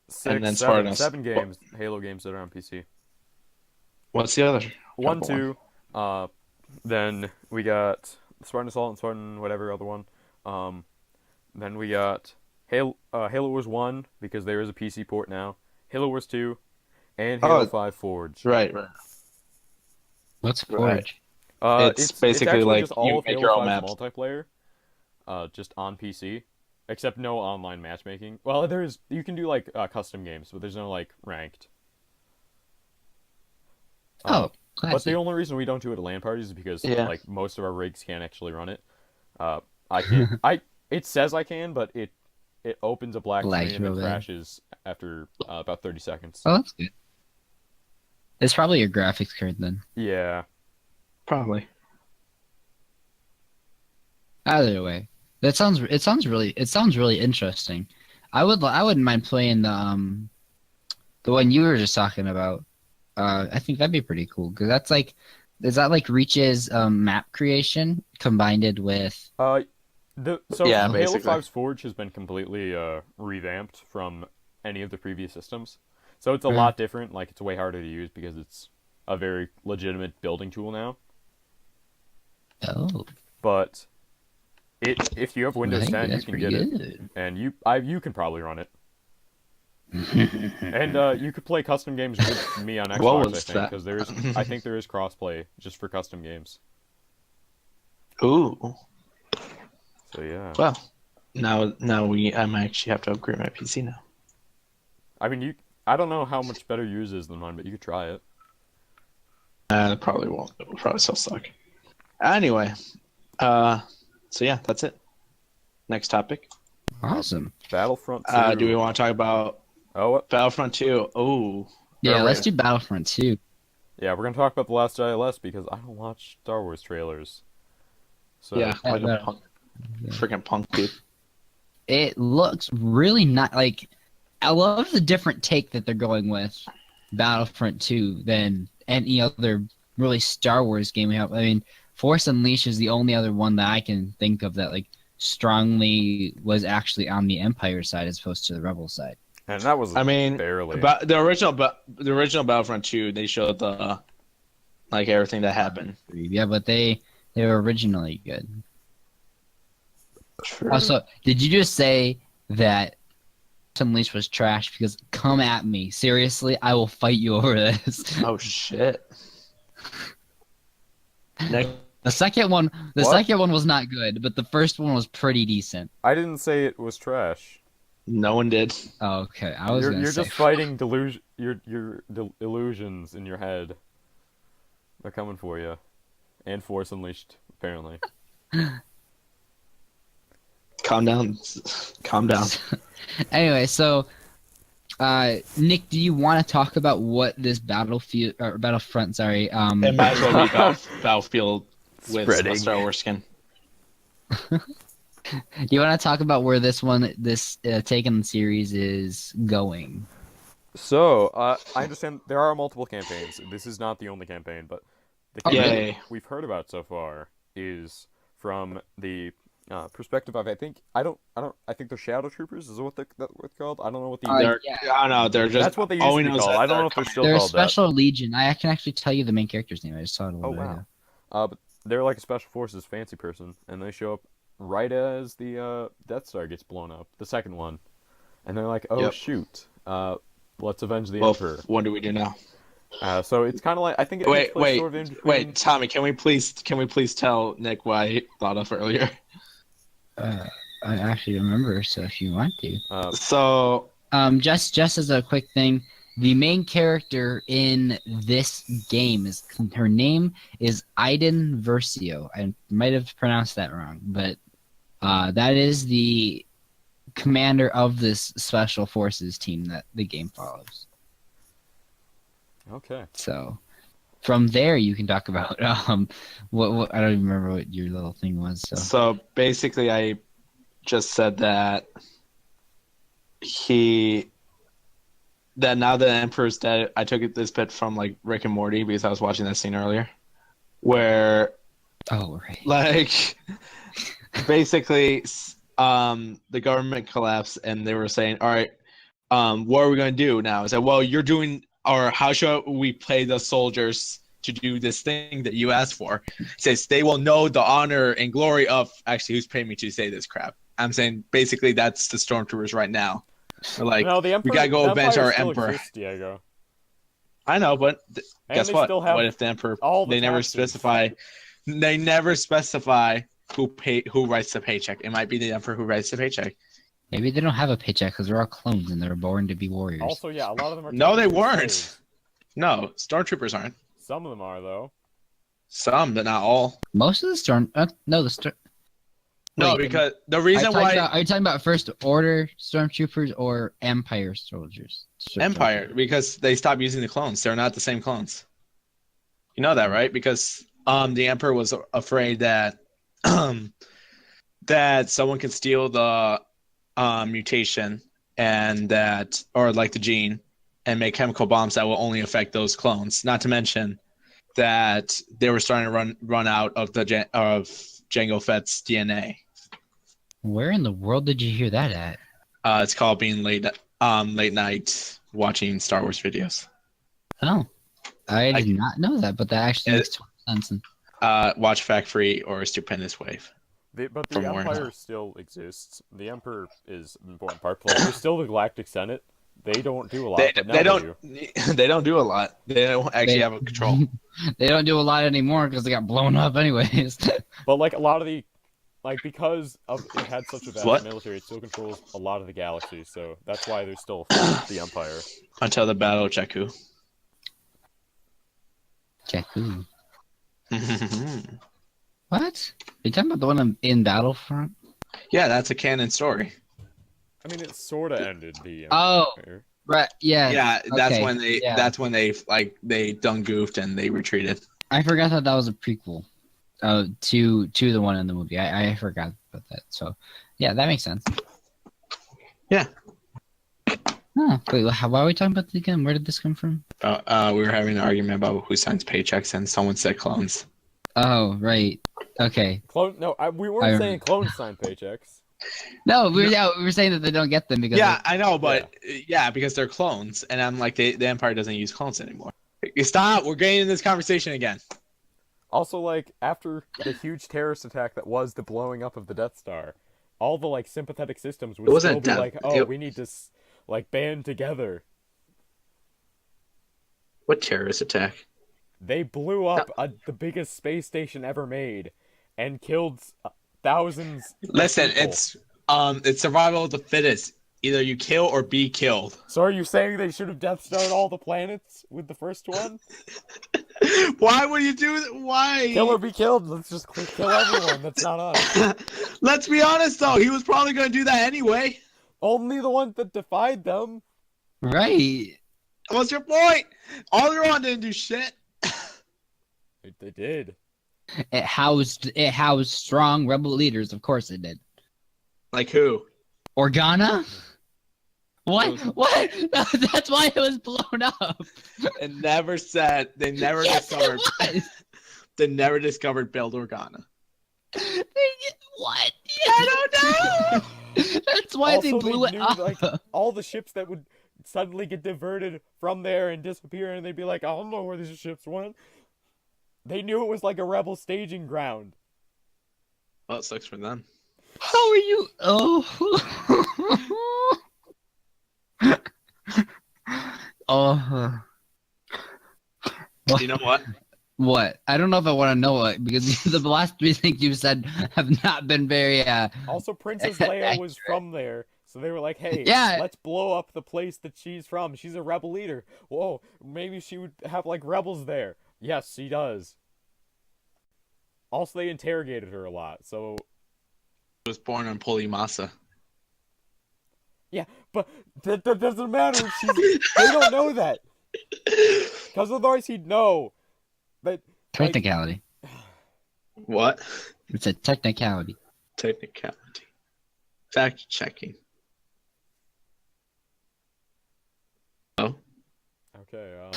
6, and then 7, Spartans. 7 games, Halo games that are on PC. What's the other? 1, couple 2. Then we got Spartan Assault and Spartan whatever other one. Then we got Halo Wars 1 because there is a PC port now. Halo Wars 2, and Halo 5 Forge. Right. What's Right. Forge? It's basically actually like just all you of make Halo your own 5's maps. multiplayer, just on PC, except no online matchmaking. Well, you can do like custom games, but there's no like ranked. Oh, But classy. the only reason we don't do it at LAN parties is because Yeah. like most of our rigs can't actually run it. I can't. It says I can, but it opens a black Lags screen and real then bad. crashes after about 30 seconds. Oh, that's good. It's probably your graphics card then. Yeah. Probably. Either way, it sounds really interesting. I wouldn't mind playing the one you were just talking about. I think that'd be pretty cool because is that like Reach's map creation combined with Yeah, Halo basically. 5's Forge has been completely revamped from any of the previous systems. So it's a lot different. Like it's way harder to use because it's a very legitimate building tool now. oh, But if you have Windows I think 10, you that's can pretty get it, good. and you can probably run it. And you could play custom games with me on What Xbox, I was think, that? because I think there is crossplay just for custom games. Ooh. So yeah. Well, now I might actually have to upgrade my PC now. I mean, I don't know how much better yours is than mine, but you could try it. It probably won't. It will probably still suck. Anyway, so yeah, that's it. Next topic. Awesome. Battlefront 2. Do we want to talk about what? Battlefront 2? Oh, Yeah, Alright. let's do Battlefront 2. Yeah, we're gonna talk about The Last Jedi less because I don't watch Star Wars trailers. So yeah, like Yeah. a punk, freaking punk dude. It looks really not like. I love the different take that they're going with Battlefront 2 than any other really Star Wars game we have. I mean, Force Unleashed is the only other one that I can think of that like strongly was actually on the Empire side as opposed to the Rebel side. And that was I mean, barely. but the original Battlefront 2, they showed the like everything that happened. Yeah, but they were originally good. True. Also, did you just say that Unleashed was trash? Because come at me. Seriously, I will fight you over this. Oh shit. Next. The second one was not good, but the first one was pretty decent. I didn't say it was trash. No one did. Oh, okay. I was You're gonna say just fighting illusions in your head. They're coming for you. And Force Unleashed, apparently. Calm down. Calm down. Anyway, so Nick, do you want to talk about what this Battlefront, sorry, It might as well be Battlefield with Spreading. a Star Wars skin. do you want to talk about where this take in the series is going? So, I understand there are multiple campaigns. This is not the only campaign, but the campaign Yay. we've heard about so far is from the perspective of I think they're Shadow Troopers. Is what they're called? I don't know what the Yeah. I don't know. They're just. that's what they used all to we be know is called. that I don't know if they're still They're a called that. special legion. I can actually tell you the main character's name. I just saw it a little Oh bit ago. wow. But they're like a special forces fancy person, and they show up right as the Death Star gets blown up, the second one, and they're like, oh Yep. shoot, let's avenge the Well, Emperor. what do we do now? So it's kind of like I think it takes place sort of in between. Wait, Tommy, can we please tell Nick what I thought of earlier? I actually remember, so if you want to. So Just as a quick thing, the main character in this game her name is Iden Versio. I might have pronounced that wrong, but that is the commander of this special forces team that the game follows. Okay. So from there you can talk about what I don't even remember what your little thing was. So basically, I just said that that now the Emperor's dead. I took this bit from like Rick and Morty because I was watching that scene earlier, where oh right. like basically the government collapsed and they were saying, all right, what are we going to do now? Is that, well, you're doing, or how should we play the soldiers to do this thing that you asked for? It says they will know the honor and glory of, actually, who's paying me to say this crap? I'm saying basically that's the stormtroopers right now. They're like, No, the Emperor, we gotta go the avenge Empire our still emperor. exists, Diego. I know, but And guess they what? still have What if the emperor? all the They never taxes. specify. They never specify who writes the paycheck. It might be the emperor who writes the paycheck. Maybe they don't have a paycheck because they're all clones and they're born to be warriors. Also, yeah, a lot of them are. No, they technically weren't. slaves. No, stormtroopers aren't. Some of them are though. Some, but not all. Most of the No, Wait, because the reason why are you talking about First Order stormtroopers or Empire soldiers? Empire, because they stopped using the clones. They're not the same clones. You know that, right? Because the emperor was afraid that that someone could steal the mutation and that, or like the gene, and make chemical bombs that will only affect those clones. Not to mention that they were starting to run out of Jango Fett's DNA. Where in the world did you hear that at? It's called being late night watching Star Wars videos. Oh, I did not know that, but that actually makes total sense. Watch Fact Free or Stupendous Wave. But the From Empire Warhammer. still exists. The Emperor is an important part. Like, there's still the Galactic Senate. They don't do a lot. but now They do. don't. They don't do a lot. They don't actually have a control. They don't do a lot anymore because they got blown up anyways. But like a lot of the, like because of it had such a vast What? military, it still controls a lot of the galaxy. So that's why there's still the Empire. Until the Battle of Jakku. Jakku. What? Are you talking about the one in Battlefront? Yeah, that's a canon story. I mean, it sort of ended the Oh. Empire. Right. Yeah. Yeah, that's okay, when they. yeah. That's when they done goofed and they retreated. I forgot that was a prequel. To the one in the movie. I forgot about that. So, yeah, that makes sense. Yeah. Oh, wait, why are we talking about this again? Where did this come from? We were having an argument about who signs paychecks, and someone said clones. Oh, right. Okay. Clone? No, we weren't saying clones sign paychecks. No, we were saying that they don't get them because. Yeah, I know, but because they're clones, and I'm like, the Empire doesn't use clones anymore. Stop! We're getting in this conversation again. Also, like, after the huge terrorist attack that was the blowing up of the Death Star, all the, like, sympathetic systems would still be like, oh, we need to, like, band together. What terrorist attack? They blew up the biggest space station ever made and killed thousands Listen, of people. it's survival of the fittest. Either you kill or be killed. So are you saying they should have Death Starred all the planets with the first one? Why would you do that? Why? Kill or be killed. Let's just kill everyone. That's not us. Let's be honest, though. He was probably going to do that anyway. Only the ones that defied them. Right. What's your point? Alderaan didn't do shit. They did. It housed strong rebel leaders. Of course it did. Like who? Organa? What? What? No, that's why it was blown up. It never said. They never discovered. They never discovered Bail Organa. What? I don't know. That's why also, they blew it up. Like, all the ships that would suddenly get diverted from there and disappear, and they'd be like, I don't know where these ships went. They knew it was like a rebel staging ground. Well, it sucks for them. How are you? Oh. Oh. You know what? What? I don't know if I want to know what, because the last three things you said have not been very. Also, Princess Leia was from there, so they were like, "Hey, yeah, let's blow up the place that she's from. She's a rebel leader. Whoa, maybe she would have like rebels there. Yes, she does." Also, they interrogated her a lot, so. She was born on Polimasa. Yeah, but that doesn't matter. They don't know that. Because otherwise he'd know. But technicality. What? It's a technicality. Technicality. Fact checking. Oh. Okay.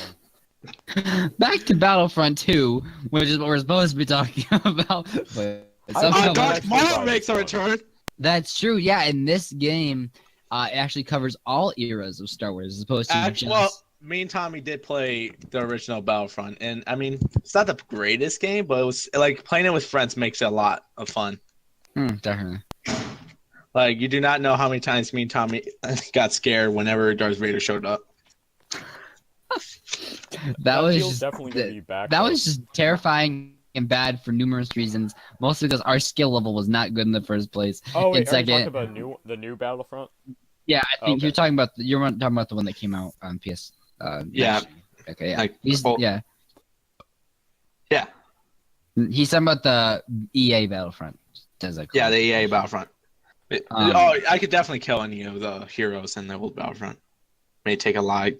Back to Battlefront 2, which is what we're supposed to be talking about. Darth Maul makes a return. That's true. Yeah, in this game, it actually covers all eras of Star Wars as opposed to just. Well, me and Tommy did play the original Battlefront, and I mean, it's not the greatest game, but it was like playing it with friends makes it a lot of fun. Definitely. Like, you do not know how many times me and Tommy got scared whenever Darth Vader showed up. That was definitely gonna be back. That was just terrifying and bad for numerous reasons. Mostly because our skill level was not good in the first place. Oh wait, are you talking about the new Battlefront? Yeah, I think you're talking about the one that came out on PS. Yeah. Okay. Yeah. Like, yeah. Yeah. He's talking about the EA Battlefront. Yeah, the EA Battlefront. I could definitely kill any of the heroes in the old Battlefront. May take a lot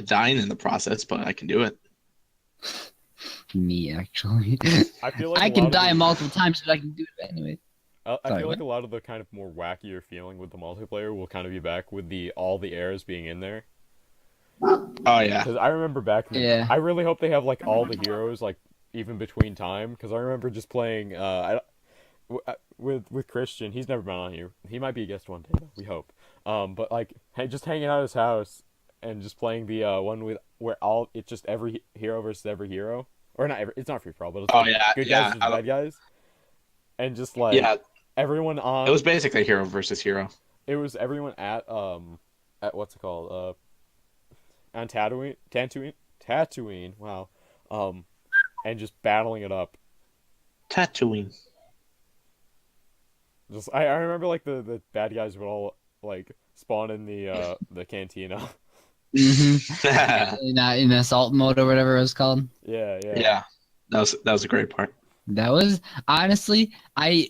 dying in the process, but I can do it. Me, actually. I feel like I can die multiple times, but I can do it anyway. I feel like a lot of the kind of more wackier feeling with the multiplayer will kind of be back with all the eras being in there. Oh yeah. Because I remember back then, Yeah. I really hope they have like all the heroes like even between time. Because I remember just playing with Christian. He's never been on here. He might be a guest one day, though, we hope. But like just hanging out at his house and just playing the one where it's just every hero versus every hero, or not every. It's not free for all, but it's good guys versus bad guys, and just like everyone on. It was basically hero versus hero. It was everyone at what's it called on Tatooine. Wow, and just battling it up. Tatooine. Just I remember like the bad guys would all like spawn in the cantina. Mm-hmm. in assault mode or whatever it was called. Yeah. That was a great part. That was honestly, I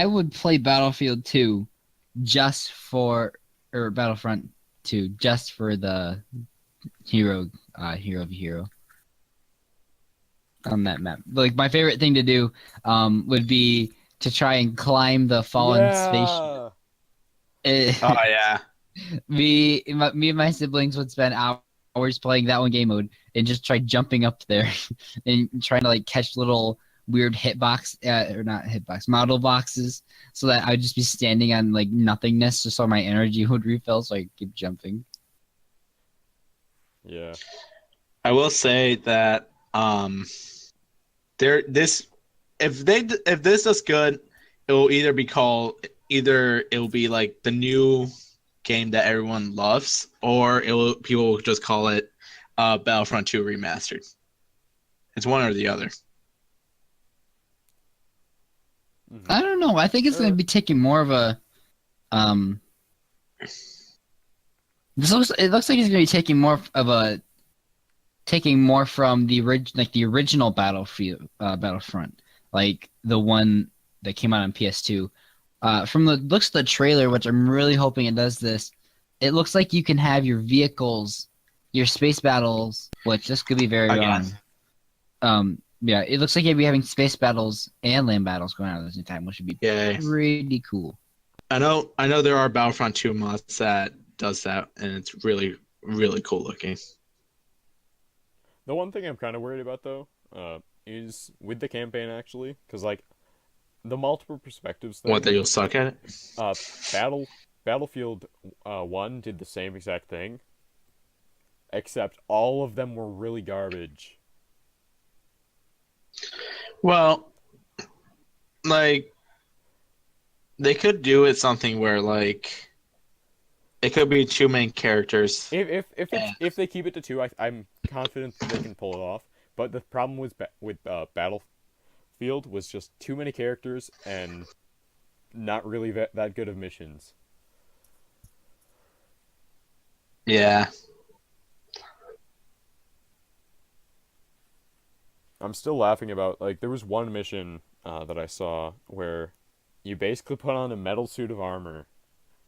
would play Battlefield 2 or Battlefront 2 just for the hero on that map. Like my favorite thing to do would be to try and climb the fallen spaceship. Oh yeah. Me and my siblings would spend hours playing that one game mode and just try jumping up there and trying to like catch little weird hitbox or not hitbox model boxes so that I would just be standing on like nothingness just so my energy would refill so I could keep jumping. Yeah. I will say that there this if this does good, it will either it will be like the new game that everyone loves, or people will just call it Battlefront 2 Remastered. It's one or the other. Mhm. I don't know. I think it's going to be taking more of a it looks like it's going to be taking more of a taking more from the original Battlefront, like the one that came out on PS2. From the looks of the trailer, which I'm really hoping it does this, it looks like you can have your vehicles, your space battles, which this could be very Again. wrong. Yeah, it looks like you'll be having space battles and land battles going on at the same time, which would be Yeah. pretty cool. I know there are Battlefront 2 mods that does that, and it's really, really cool looking. The one thing I'm kind of worried about though, is with the campaign actually, because like the multiple perspectives thing. What, that you'll suck at it? Uh, Battlefield 1 did the same exact thing, except all of them were really garbage. Well, like they could do it something where like it could be two main characters. If they keep it to two, I'm confident that they can pull it off. But the problem with Battlefield was just too many characters and not really that good of missions. Yeah. I'm still laughing about like there was one mission that I saw where you basically put on a metal suit of armor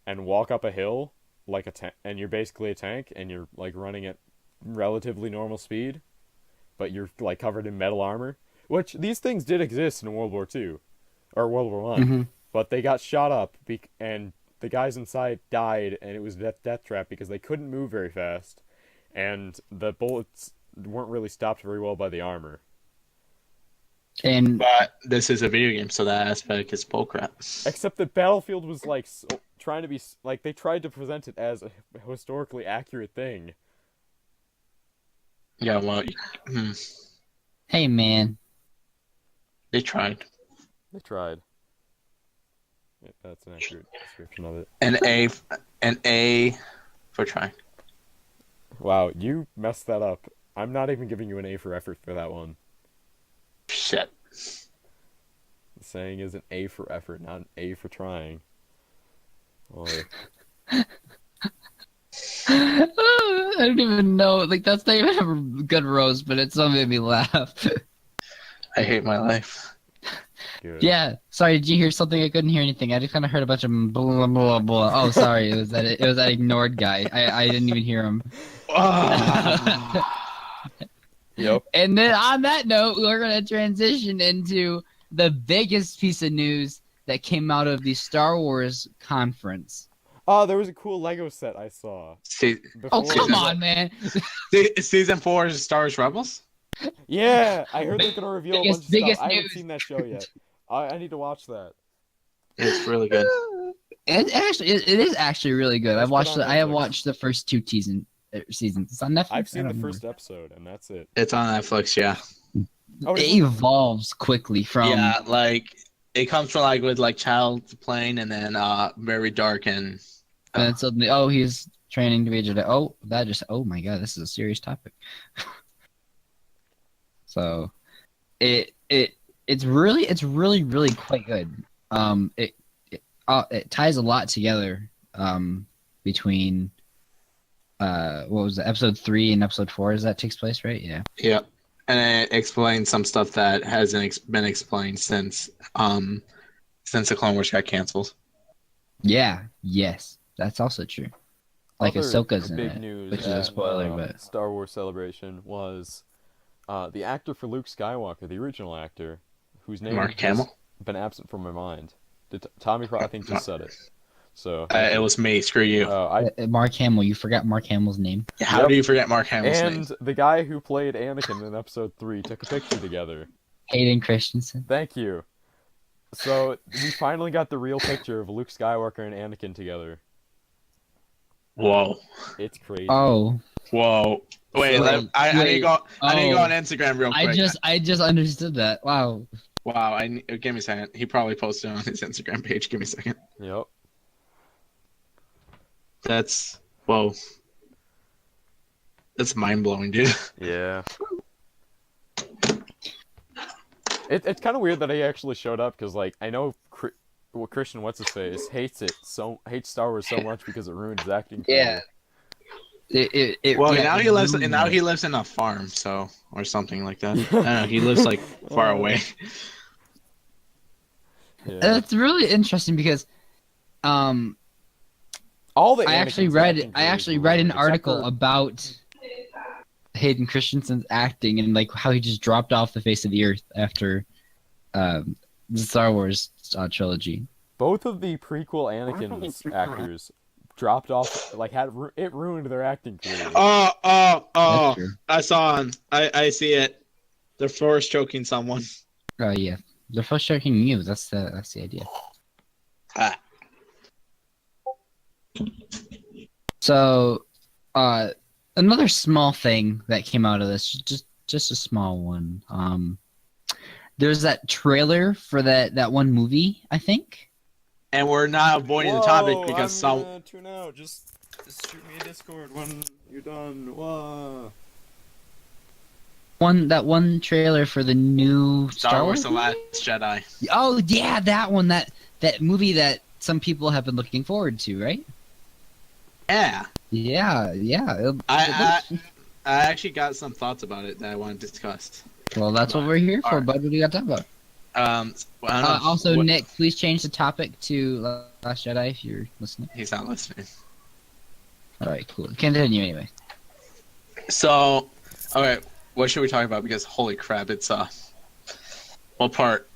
and walk up a hill like a tank, and you're basically a tank, and you're like running at relatively normal speed, but you're like covered in metal armor. Which these things did exist in World War II or World War One, Mm-hmm. but they got shot up and the guys inside died, and it was death trap because they couldn't move very fast, and the bullets weren't really stopped very well by the armor. And But this is a video game, so that aspect is bullcrap. Except that Battlefield was like trying to be like they tried to present it as a historically accurate thing. Yeah, well, hey, man, they tried. They tried. Yeah, that's an accurate description of it. An A for trying. Wow, you messed that up. I'm not even giving you an A for effort for that one. Shit. The saying is an A for effort, not an A for trying. Boy. I don't even know. Like that's not even a good roast, but it still made me laugh. I hate my life. Good. Yeah. Sorry, did you hear something? I couldn't hear anything. I just kind of heard a bunch of blah blah blah. Oh, sorry. It was that ignored guy. I didn't even hear him. Yep. And then on that note, we're gonna transition into the biggest piece of news that came out of the Star Wars conference. Oh, there was a cool Lego set I saw. Oh, before- come on, man. Season 4 is Star Wars Rebels? Yeah, I heard they're gonna reveal a bunch of biggest stuff. I haven't news. seen that show yet. I need to watch that. It's really good. It is actually really good. Let's put on I have Netflix. watched the first two seasons. It's on Netflix. I've seen I the don't first remember. episode, and that's it. It's on Netflix, yeah. Oh, It is it? evolves quickly from Yeah, like it comes from like with like child playing and then very dark and and then suddenly, oh, he's training to be a Jedi. Oh my god, this is a serious topic. So, it's really quite good. It ties a lot together between what was it, episode 3 and episode 4 as that takes place, right? Yeah. yeah. And it explains some stuff that hasn't been explained since the Clone Wars got canceled. Yeah. Yes, that's also true. Like Other Ahsoka's in big it, news which is a at, spoiler, but Star Wars Celebration was the actor for Luke Skywalker, the original actor, whose name Mark has Hamill? been absent from my mind. Tommy, I think, just said it. So thank It you. was me. Screw you. Mark Hamill. You forgot Mark Hamill's name. How Yep. do you forget Mark Hamill's name? And the guy who played Anakin in episode 3 took a picture together. Hayden Christensen. Thank you. So we finally got the real picture of Luke Skywalker and Anakin together. Whoa. It's crazy. Oh. Whoa. Wait, So- I need to go. I need to go Oh. on Instagram real quick. I just understood that. Wow. Wow. Give me a second. He probably posted on his Instagram page. Give me a second. Yep. That's whoa. That's mind blowing, dude. Yeah. It's kind of weird that he actually showed up because, like, I know Christian what's-his-face hates Star Wars so much because it ruined his acting career. It Well, yeah, now it he lives. ruined Now it. he lives in a farm, so or something like that. I don't know. He lives like far away. Yeah. That's really interesting because, All the I actually Anakin's read acting I careers actually were read ruined, an article except about Hayden Christensen's acting and like how he just dropped off the face of the earth after the Star Wars trilogy. both of the prequel Anakin's actors dropped off. Like, it ruined their acting career. That's true. I saw him. I see it. They're force choking someone. Oh yeah, they're first choking you. That's the idea. Ah. So, another small thing that came out of this, just a small one. There's that trailer for that one movie, I think. And we're not avoiding the topic because I'm gonna tune out. Just shoot me a Discord when you're done. Whoa. That one trailer for the new Star Wars: The movie? Last Jedi. Oh yeah, that one. That movie that some people have been looking forward to, right? Yeah. Yeah. I actually got some thoughts about it that I want to discuss. Well, that's what we're here for, Alright. bud. What do you got to talk about? Well, I don't know. Also, What- Nick, please change the topic to Last Jedi if you're listening. He's not listening. All right, cool. Continue anyway. So, okay, what should we talk about? Because holy crap, it's what part?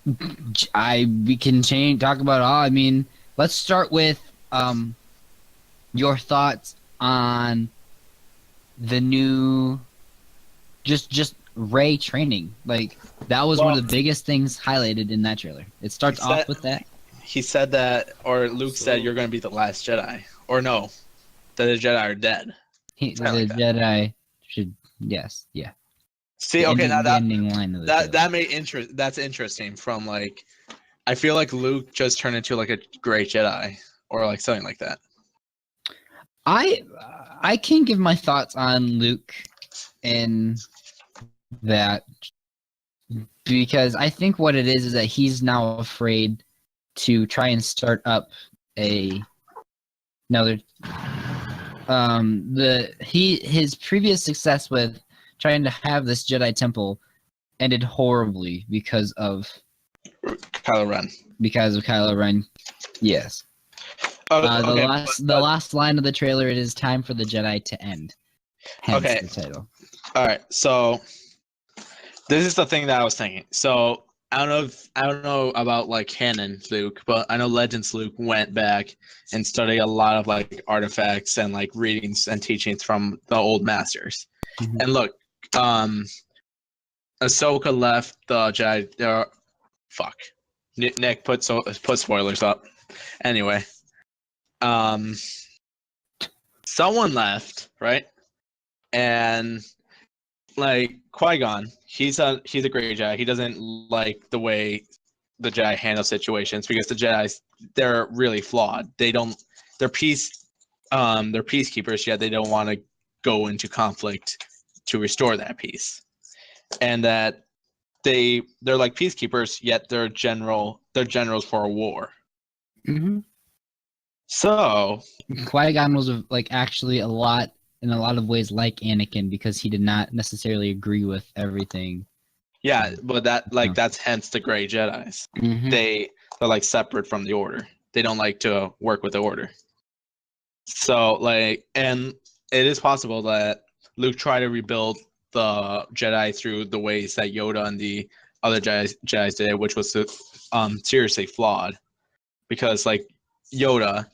We can talk about all. I mean, let's start with your thoughts on the new just Rey training. Like that was one of the biggest things highlighted in that trailer. It starts off with that. He said that, or Luke said, "You're going to be the last Jedi," or no, that the Jedi are dead. The Kinda like that. Jedi should yeah. See, The okay, now the ending line of the trailer. that's interesting. From like, I feel like Luke just turned into like a great Jedi, or like something like that. I can give my thoughts on Luke and that because I think what it is that he's now afraid to try and start up another his previous success with trying to have this Jedi temple ended horribly because of Kylo Ren. Kylo Ren. Yes. The last line of the trailer, it is time for the Jedi to end. Hence Okay. the title. All right, so this is the thing that I was thinking. So I don't know about like canon Luke, but I know Legends Luke went back and studied a lot of like artifacts and like readings and teachings from the old masters. Mhm. And look, Ahsoka left the Jedi. Fuck, Nick put spoilers up. Anyway, someone left, right? And like Qui-Gon, he's a great Jedi. He doesn't like the way the Jedi handle situations because the Jedi, they're really flawed. They're peacekeepers, yet they don't want to go into conflict to restore that peace. And that they're like peacekeepers, yet they're generals for a war. Mm-hmm. So Qui-Gon was like actually in a lot of ways like Anakin because he did not necessarily agree with everything. yeah, but that's hence the Grey Jedis. Mm-hmm. They're like separate from the Order. They don't like to work with the Order. So like, and it is possible that Luke tried to rebuild the Jedi through the ways that Yoda and the other Jedi did, which was seriously flawed. Because like Yoda,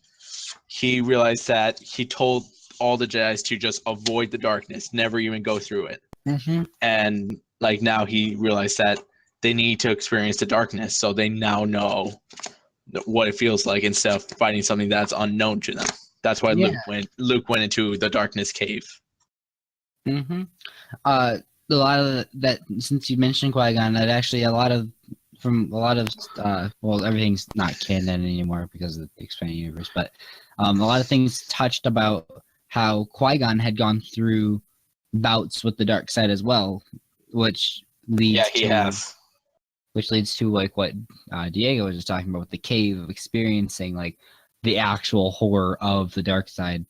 he realized that he told all the Jedi to just avoid the darkness, never even go through it. Mm-hmm. And like now he realized that they need to experience the darkness, so they now know what it feels like instead of fighting something that's unknown to them. That's why Yeah. Luke went into the darkness cave. Mm-hmm. A lot of that, since you mentioned Qui-Gon, that actually well, everything's not canon anymore because of the expanded universe, but a lot of things touched about how Qui-Gon had gone through bouts with the dark side as well, which leads to like what Diego was just talking about with the cave, of experiencing like the actual horror of the dark side,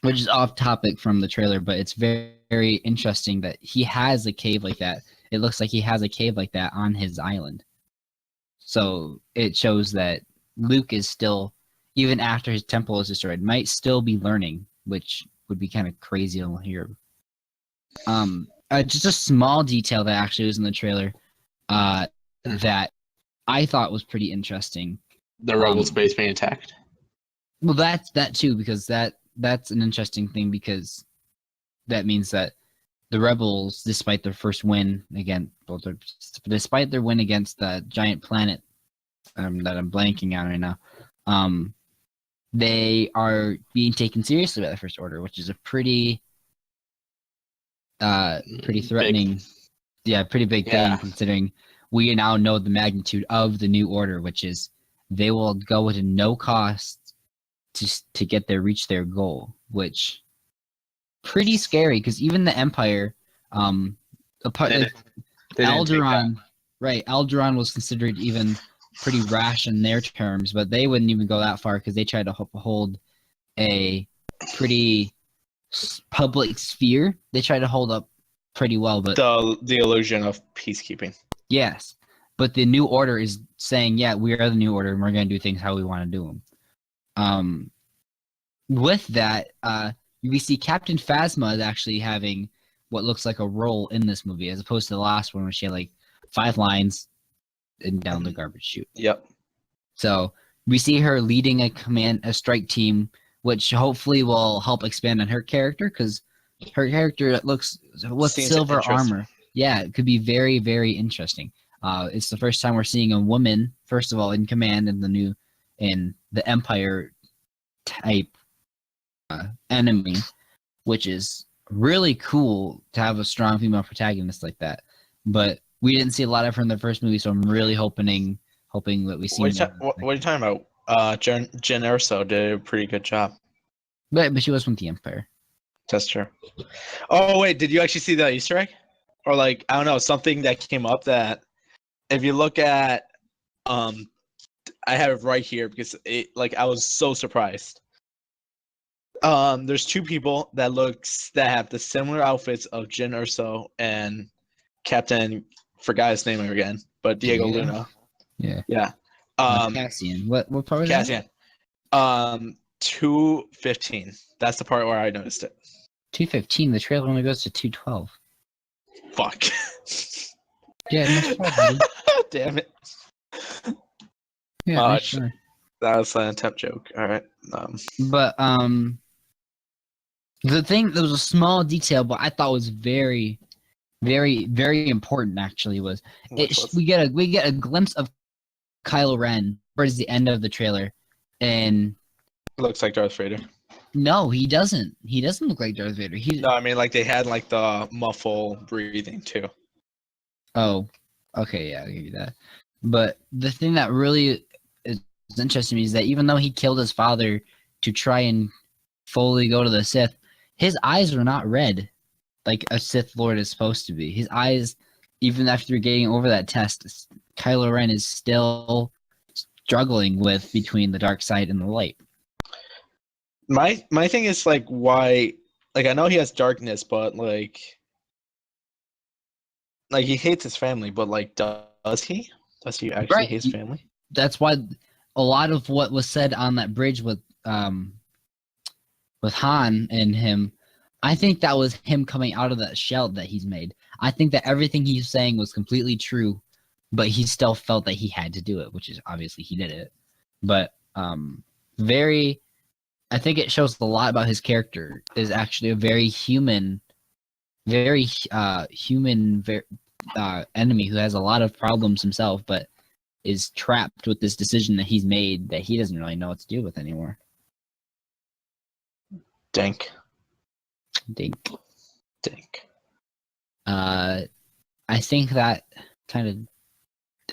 which is off topic from the trailer, but it's very, very interesting that he has a cave like that. It looks like he has a cave like that on his island. So it shows that Luke is still, even after his temple is destroyed, might still be learning, which would be kind of crazy to hear. Just a small detail that actually was in the trailer that I thought was pretty interesting. The rebel space being attacked. Well, that too, because that's an interesting thing, because that means that the rebels, despite their first win despite their win against the giant planet that I'm blanking on right now, they are being taken seriously by the First Order, which is a pretty threatening, pretty big thing, considering we now know the magnitude of the New Order, which is they will go to no cost to reach their goal, which pretty scary, because even the Empire, Alderaan was considered even pretty rash in their terms, but they wouldn't even go that far because they tried to hold a pretty public sphere. They tried to hold up pretty well, but the illusion of peacekeeping. Yes, but the New Order is saying, yeah, we are the New Order, and we're going to do things how we want to do them. With that, we see Captain Phasma is actually having what looks like a role in this movie, as opposed to the last one where she had like 5 lines and down the garbage chute. Yep. So we see her leading a strike team, which hopefully will help expand on her character, because her character looks with silver armor. Yeah, it could be very, very interesting. It's the first time we're seeing a woman, first of all, in command in the Empire type enemy, which is really cool to have a strong female protagonist like that. But we didn't see a lot of her in the first movie, so I'm really hoping that we see. What are you talking about? Jen Erso did a pretty good job. But she was from the Empire. That's true. Oh wait, did you actually see that Easter egg? Or like, I don't know, something that came up that if you look at I have it right here because I was so surprised. There's 2 people that have the similar outfits of Jyn Erso and Captain, forgot his name again, but Diego Luna. Yeah. Yeah. Cassian. What part was Cassian. that? 2:15. That's the part where I noticed it. 2:15. The trailer only goes to 2:12. Fuck. Yeah, nice try, buddy. Damn it. Yeah, nice try. That was an attempt joke. All right. But the thing, there was a small detail, but I thought was very, very, very important. Actually, we get a glimpse of Kylo Ren towards the end of the trailer, and looks like Darth Vader. No, he doesn't. He doesn't look like Darth Vader. No, I mean like they had like the muffle breathing too. Oh, okay, yeah, I'll give you that. But the thing that really is interesting to me is that even though he killed his father to try and fully go to the Sith, his eyes are not red like a Sith Lord is supposed to be. His eyes, even after getting over that test, Kylo Ren is still struggling with between the dark side and the light. My thing is like why, like I know he has darkness, but like he hates his family, but like does he? Does he actually hate his family? That's why a lot of what was said on that bridge with Han and him, I think that was him coming out of that shell that he's made. I think that everything he's saying was completely true, but he still felt that he had to do it, which is obviously he did it. but very. I think it shows a lot about his character. Is actually a very human, enemy who has a lot of problems himself, but is trapped with this decision that he's made that he doesn't really know what to do with anymore. Dink. Dink. Dink. I think that kind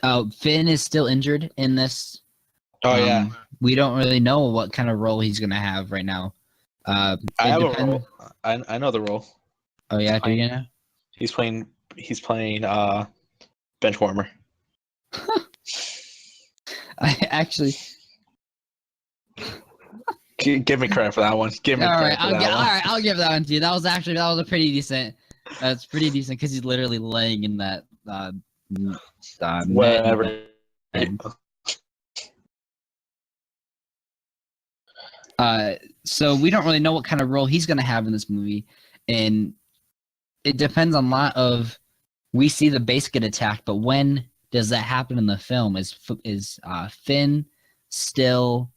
of. Finn is still injured in this. Oh yeah. We don't really know what kind of role he's gonna have right now. I It have a depends. role. I know the role. Oh yeah, do you know? He's playing bench warmer. I actually. Give me credit for that one. Give me All credit right, for that one. all right, I'll give that one to you. That was a pretty decent. That's pretty decent because he's literally laying in that Whatever. net. So we don't really know what kind of role he's gonna have in this movie, and it depends on a lot of. We see the base get attacked, but when does that happen in the film? Is Finn still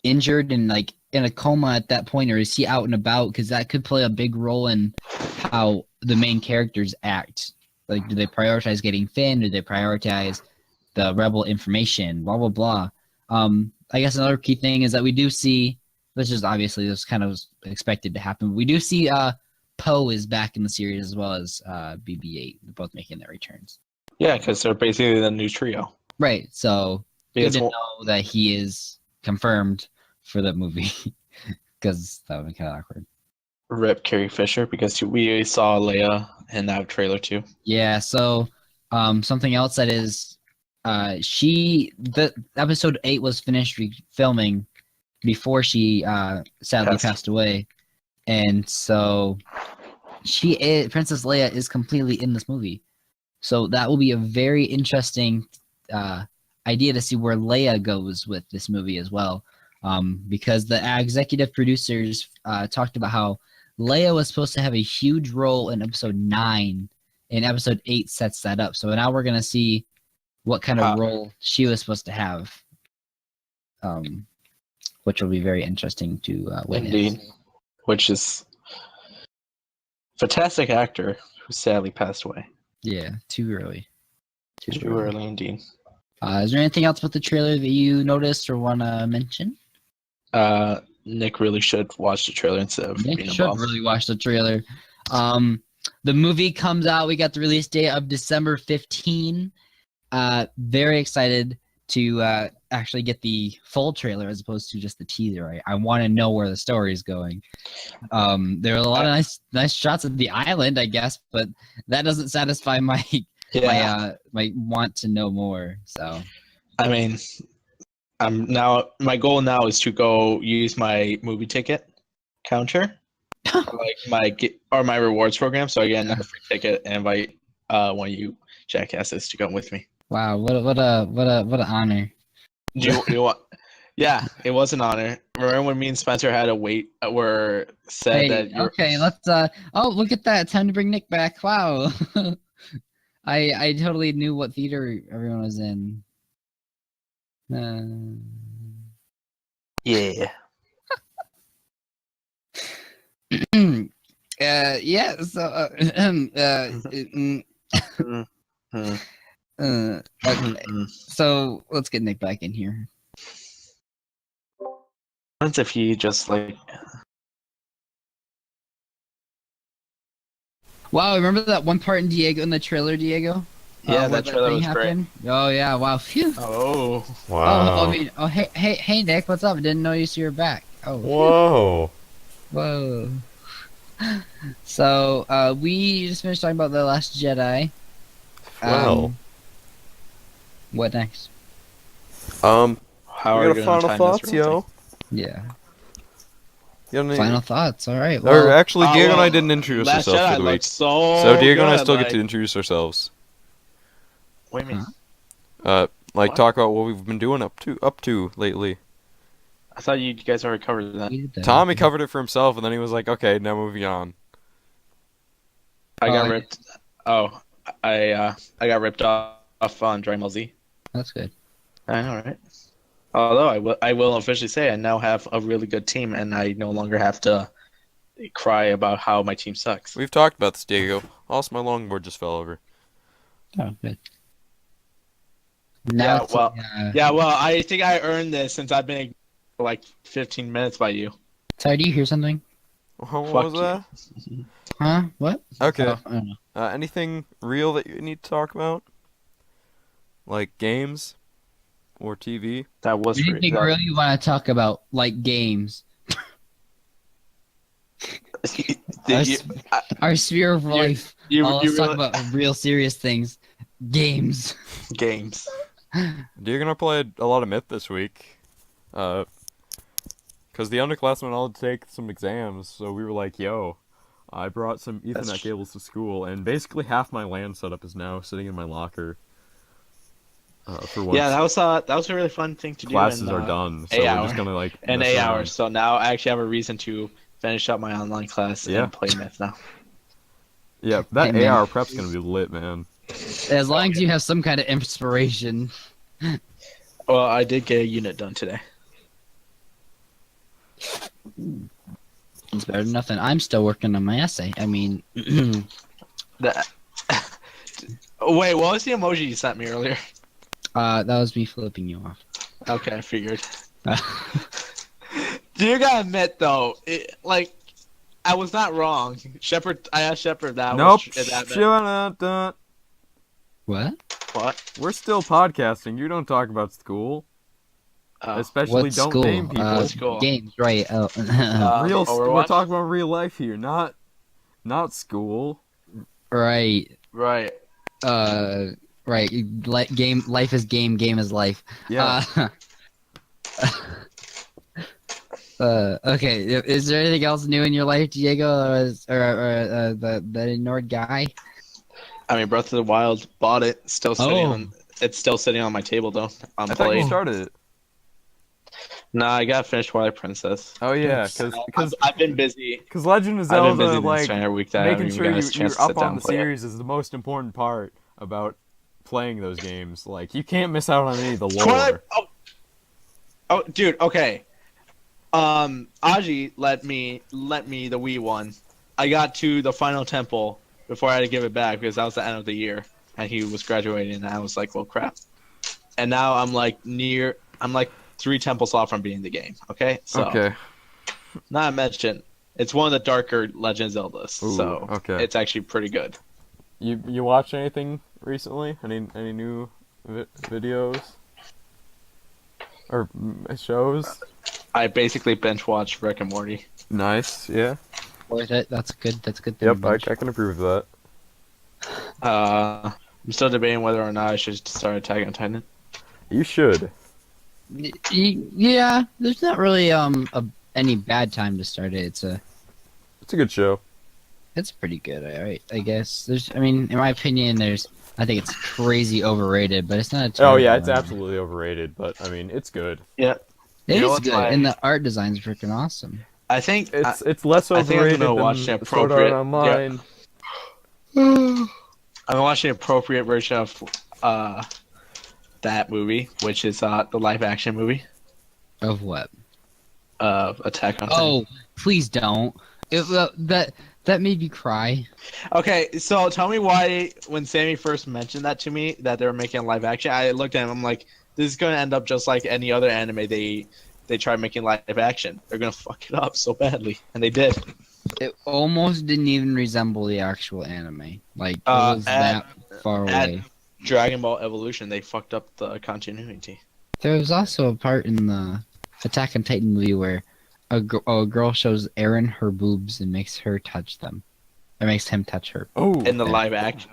injured and like in a coma at that point, or is he out and about? Because that could play a big role in how the main characters act. Like, do they prioritize getting Finn? Do they prioritize the rebel information? Blah blah blah. I guess another key thing is that we do see, which is obviously this kind of was expected to happen. We do see Poe is back in the series as well as BB-8. They're both making their returns. Yeah, because they're basically the new trio. Right. So Because good to know that he is confirmed for the movie because that would be kind of awkward. Rip Carrie Fisher, because we saw Leia in that trailer too. Yeah. So something else that is the episode 8 was finished filming before she sadly passed away, and so Princess Leia is completely in this movie. So that will be a very interesting idea to see where Leia goes with this movie as well, because the executive producers talked about how Leia was supposed to have a huge role in episode 9, and episode 8 sets that up. So now we're gonna see what kind of role she was supposed to have, which will be very interesting to witness. Indeed. Which is fantastic actor who sadly passed away. Yeah, too early. Too early indeed. Is there anything else about the trailer that you noticed or want to mention? Nick really should watch the trailer instead of Nick being a should bum. really watch the trailer. The movie comes out. We got the release date of December 15. Very excited to actually get the full trailer as opposed to just the teaser. I want to know where the story is going. There are a lot of nice shots of the island, I guess, but that doesn't satisfy my my want to know more. So, I mean, my goal now is to go use my movie ticket counter, or my rewards program, so I get another free ticket and invite one of you jackasses to come with me. Wow, what an honor. Do you want? Yeah, it was an honor. Remember when me and Spencer had a wait? Okay, let's. Oh, look at that! Time to bring Nick back. Wow. I totally knew what theater everyone was in. Yeah. Yeah. So. Okay. So let's get Nick back in here. What if he just like? Wow, remember that one part in the trailer, Diego? Yeah, that trailer was great. Oh yeah, wow. Phew. Oh. Wow. Hey, Nick, what's up? I didn't know you were back. Oh. Whoa. So, we just finished talking about The Last Jedi. Well. What next? How we got final thoughts, yo. Yeah. Any... Final thoughts. All right. Well, or actually, Diego and I didn't introduce ourselves for the week. So Diego and I still get to introduce ourselves. What do you mean? Talk about what we've been doing up to lately. I thought you guys already covered that. Tommy covered it for himself, and then he was like, "Okay, now moving on." I got ripped. Oh, I got ripped off on Dragon Ball Z. That's good. I know, right? Although I will officially say I now have a really good team, and I no longer have to cry about how my team sucks. We've talked about this, Diego. Also, my longboard just fell over. Oh, good. Now, Well, I think I earned this since I've been ignored for like 15 minutes by you. sorry, do you hear something? What Fuck was you. that? Huh? What? Okay. Oh, I don't know. Anything real that you need to talk about? Like games or TV? That was Anything real you want to talk about, like games? Our sphere of life. Let's talk about real serious things. Games. games. You're gonna play a lot of Myth this week. Because the underclassmen all had to take some exams, so we were like, yo, I brought some Ethernet cables to school, and basically half my LAN setup is now sitting in my locker. For once. Yeah, that was a really fun thing to do. Classes are done, so we're just gonna like in mess 8 around. hours. So now I actually have a reason to finish up my online class and play Myth now. Yeah, that Hey, AR prep's gonna be lit, man. As long as you have some kind of inspiration. Well, I did get a unit done today. It's better than nothing. I'm still working on my essay. I mean, That. Wait, what was the emoji you sent me earlier? that was me flipping you off. Okay, I figured. You gotta admit though, I was not wrong. I asked Shepard that. Nope. What? What? We're still podcasting. You don't talk about school. Especially What don't school? name people. What school? Games, right? Oh. We're Overwatch? talking about real life here, not school. Right. Right. Right. Game. Life is game. Game is life. Yeah. Okay. Is there anything else new in your life, Diego, or that ignored guy? I mean, Breath of the Wild bought it. Still sitting It's still sitting on my table though. I thought you started it. Nah, I gotta finish Twilight Princess. Oh yeah, because I've been busy. Because Legend of I've been Zelda, busy like this entire week that I haven't making even sure got a chance you're to up sit down on and the play it. series is the most important part about playing those games. Like you can't miss out on any of the lore. Oh, dude. Okay. Aji let me the Wii one. I got to the final temple before I had to give it back because that was the end of the year and he was graduating and I was like, well, crap. And now I'm like 3 temples off from beating the game. Okay. So, Okay. Not to mention, it's one of the darker Legend of Zeldas. Ooh, so okay. It's actually pretty good. You watch anything recently? Any new videos or shows? I basically binge watched Rick and Morty. Nice. Yeah. Worth it. That's good. That's a good thing. Yep. I can approve of that. I'm still debating whether or not I should start Attack on Titan. You should. Yeah, there's not really any bad time to start it. It's a good show. It's pretty good, alright. I guess I mean, in my opinion, I think it's crazy overrated, but it's not. Oh yeah, it's absolutely overrated, but I mean, it's good. Yeah, it is good, and the art design's freaking awesome. I think it's less overrated than Sword Art Online. Yeah. I'm watching an appropriate version of that movie, which is the live action movie. Of what? Of Attack on Titan. Oh, please don't. That made me cry. Okay, so tell me why when Sammy first mentioned that to me that they were making a live action, I looked at him. I'm like, this is going to end up just like any other anime they try making live action. They're going to fuck it up so badly, and they did. It almost didn't even resemble the actual anime. Like it was that far away. Dragon Ball Evolution, they fucked up the continuity. There was also a part in the Attack on Titan movie where a girl shows Eren her boobs and makes her touch them. It makes him touch her. Oh, in the live action,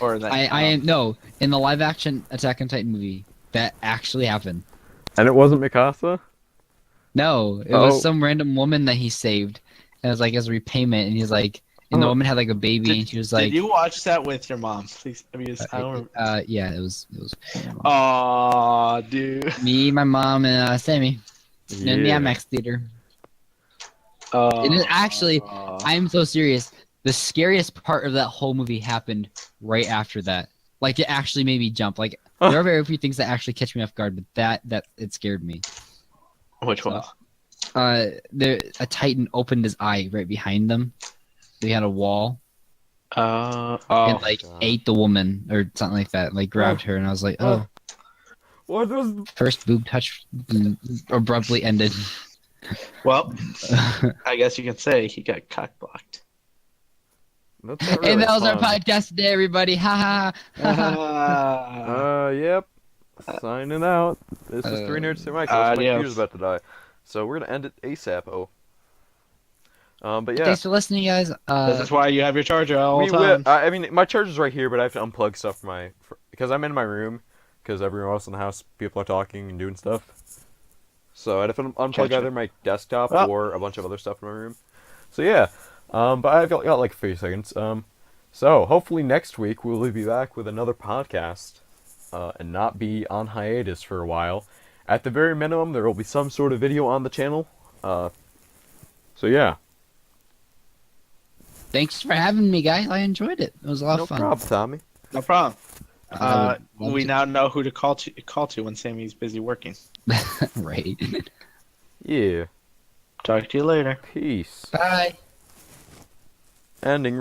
or that? No, in the live action Attack on Titan movie that actually happened. And it wasn't Mikasa? No, it was some random woman that he saved. And it was like as repayment, and he's like, and the woman had like a baby, and she was like, "Did you watch that with your mom, please?" Yeah, it was. Aw, dude. Me, my mom, and Sammy. Yeah. In the IMAX theater. And actually, I'm so serious. The scariest part of that whole movie happened right after that. Like it actually made me jump. Like there are very few things that actually catch me off guard, but that it scared me. Which one? A Titan opened his eye right behind them. They had a wall Oh. and like God. ate the woman or something like that. Like grabbed her, and I was like, oh. What was? First boob touch abruptly ended. Well, I guess you can say he got cock blocked. That's not really And that was our fun. podcast today, everybody. Ha ha. Yep. Signing out. This is 3 Nerds 3 Mics. Also, my adios. computer's about to die. So we're gonna end it ASAP. But yeah. Thanks for listening, guys. This is why you have your charger all the time. I mean, my charger's right here, but I have to unplug stuff because I'm in my room. Because everywhere else in the house, people are talking and doing stuff. So I'd have to unplug Gotcha. either my desktop or a bunch of other stuff in my room. So yeah. But I've got like 30 seconds. So hopefully next week we'll be back with another podcast. And not be on hiatus for a while. At the very minimum, there will be some sort of video on the channel. So yeah. Thanks for having me, guys. I enjoyed it. It was a lot No of fun. problem, Tommy. No problem. I would love We to- now know who to call to when Sammy's busy working. right. Yeah. Talk to you later. Peace. Bye. Ending.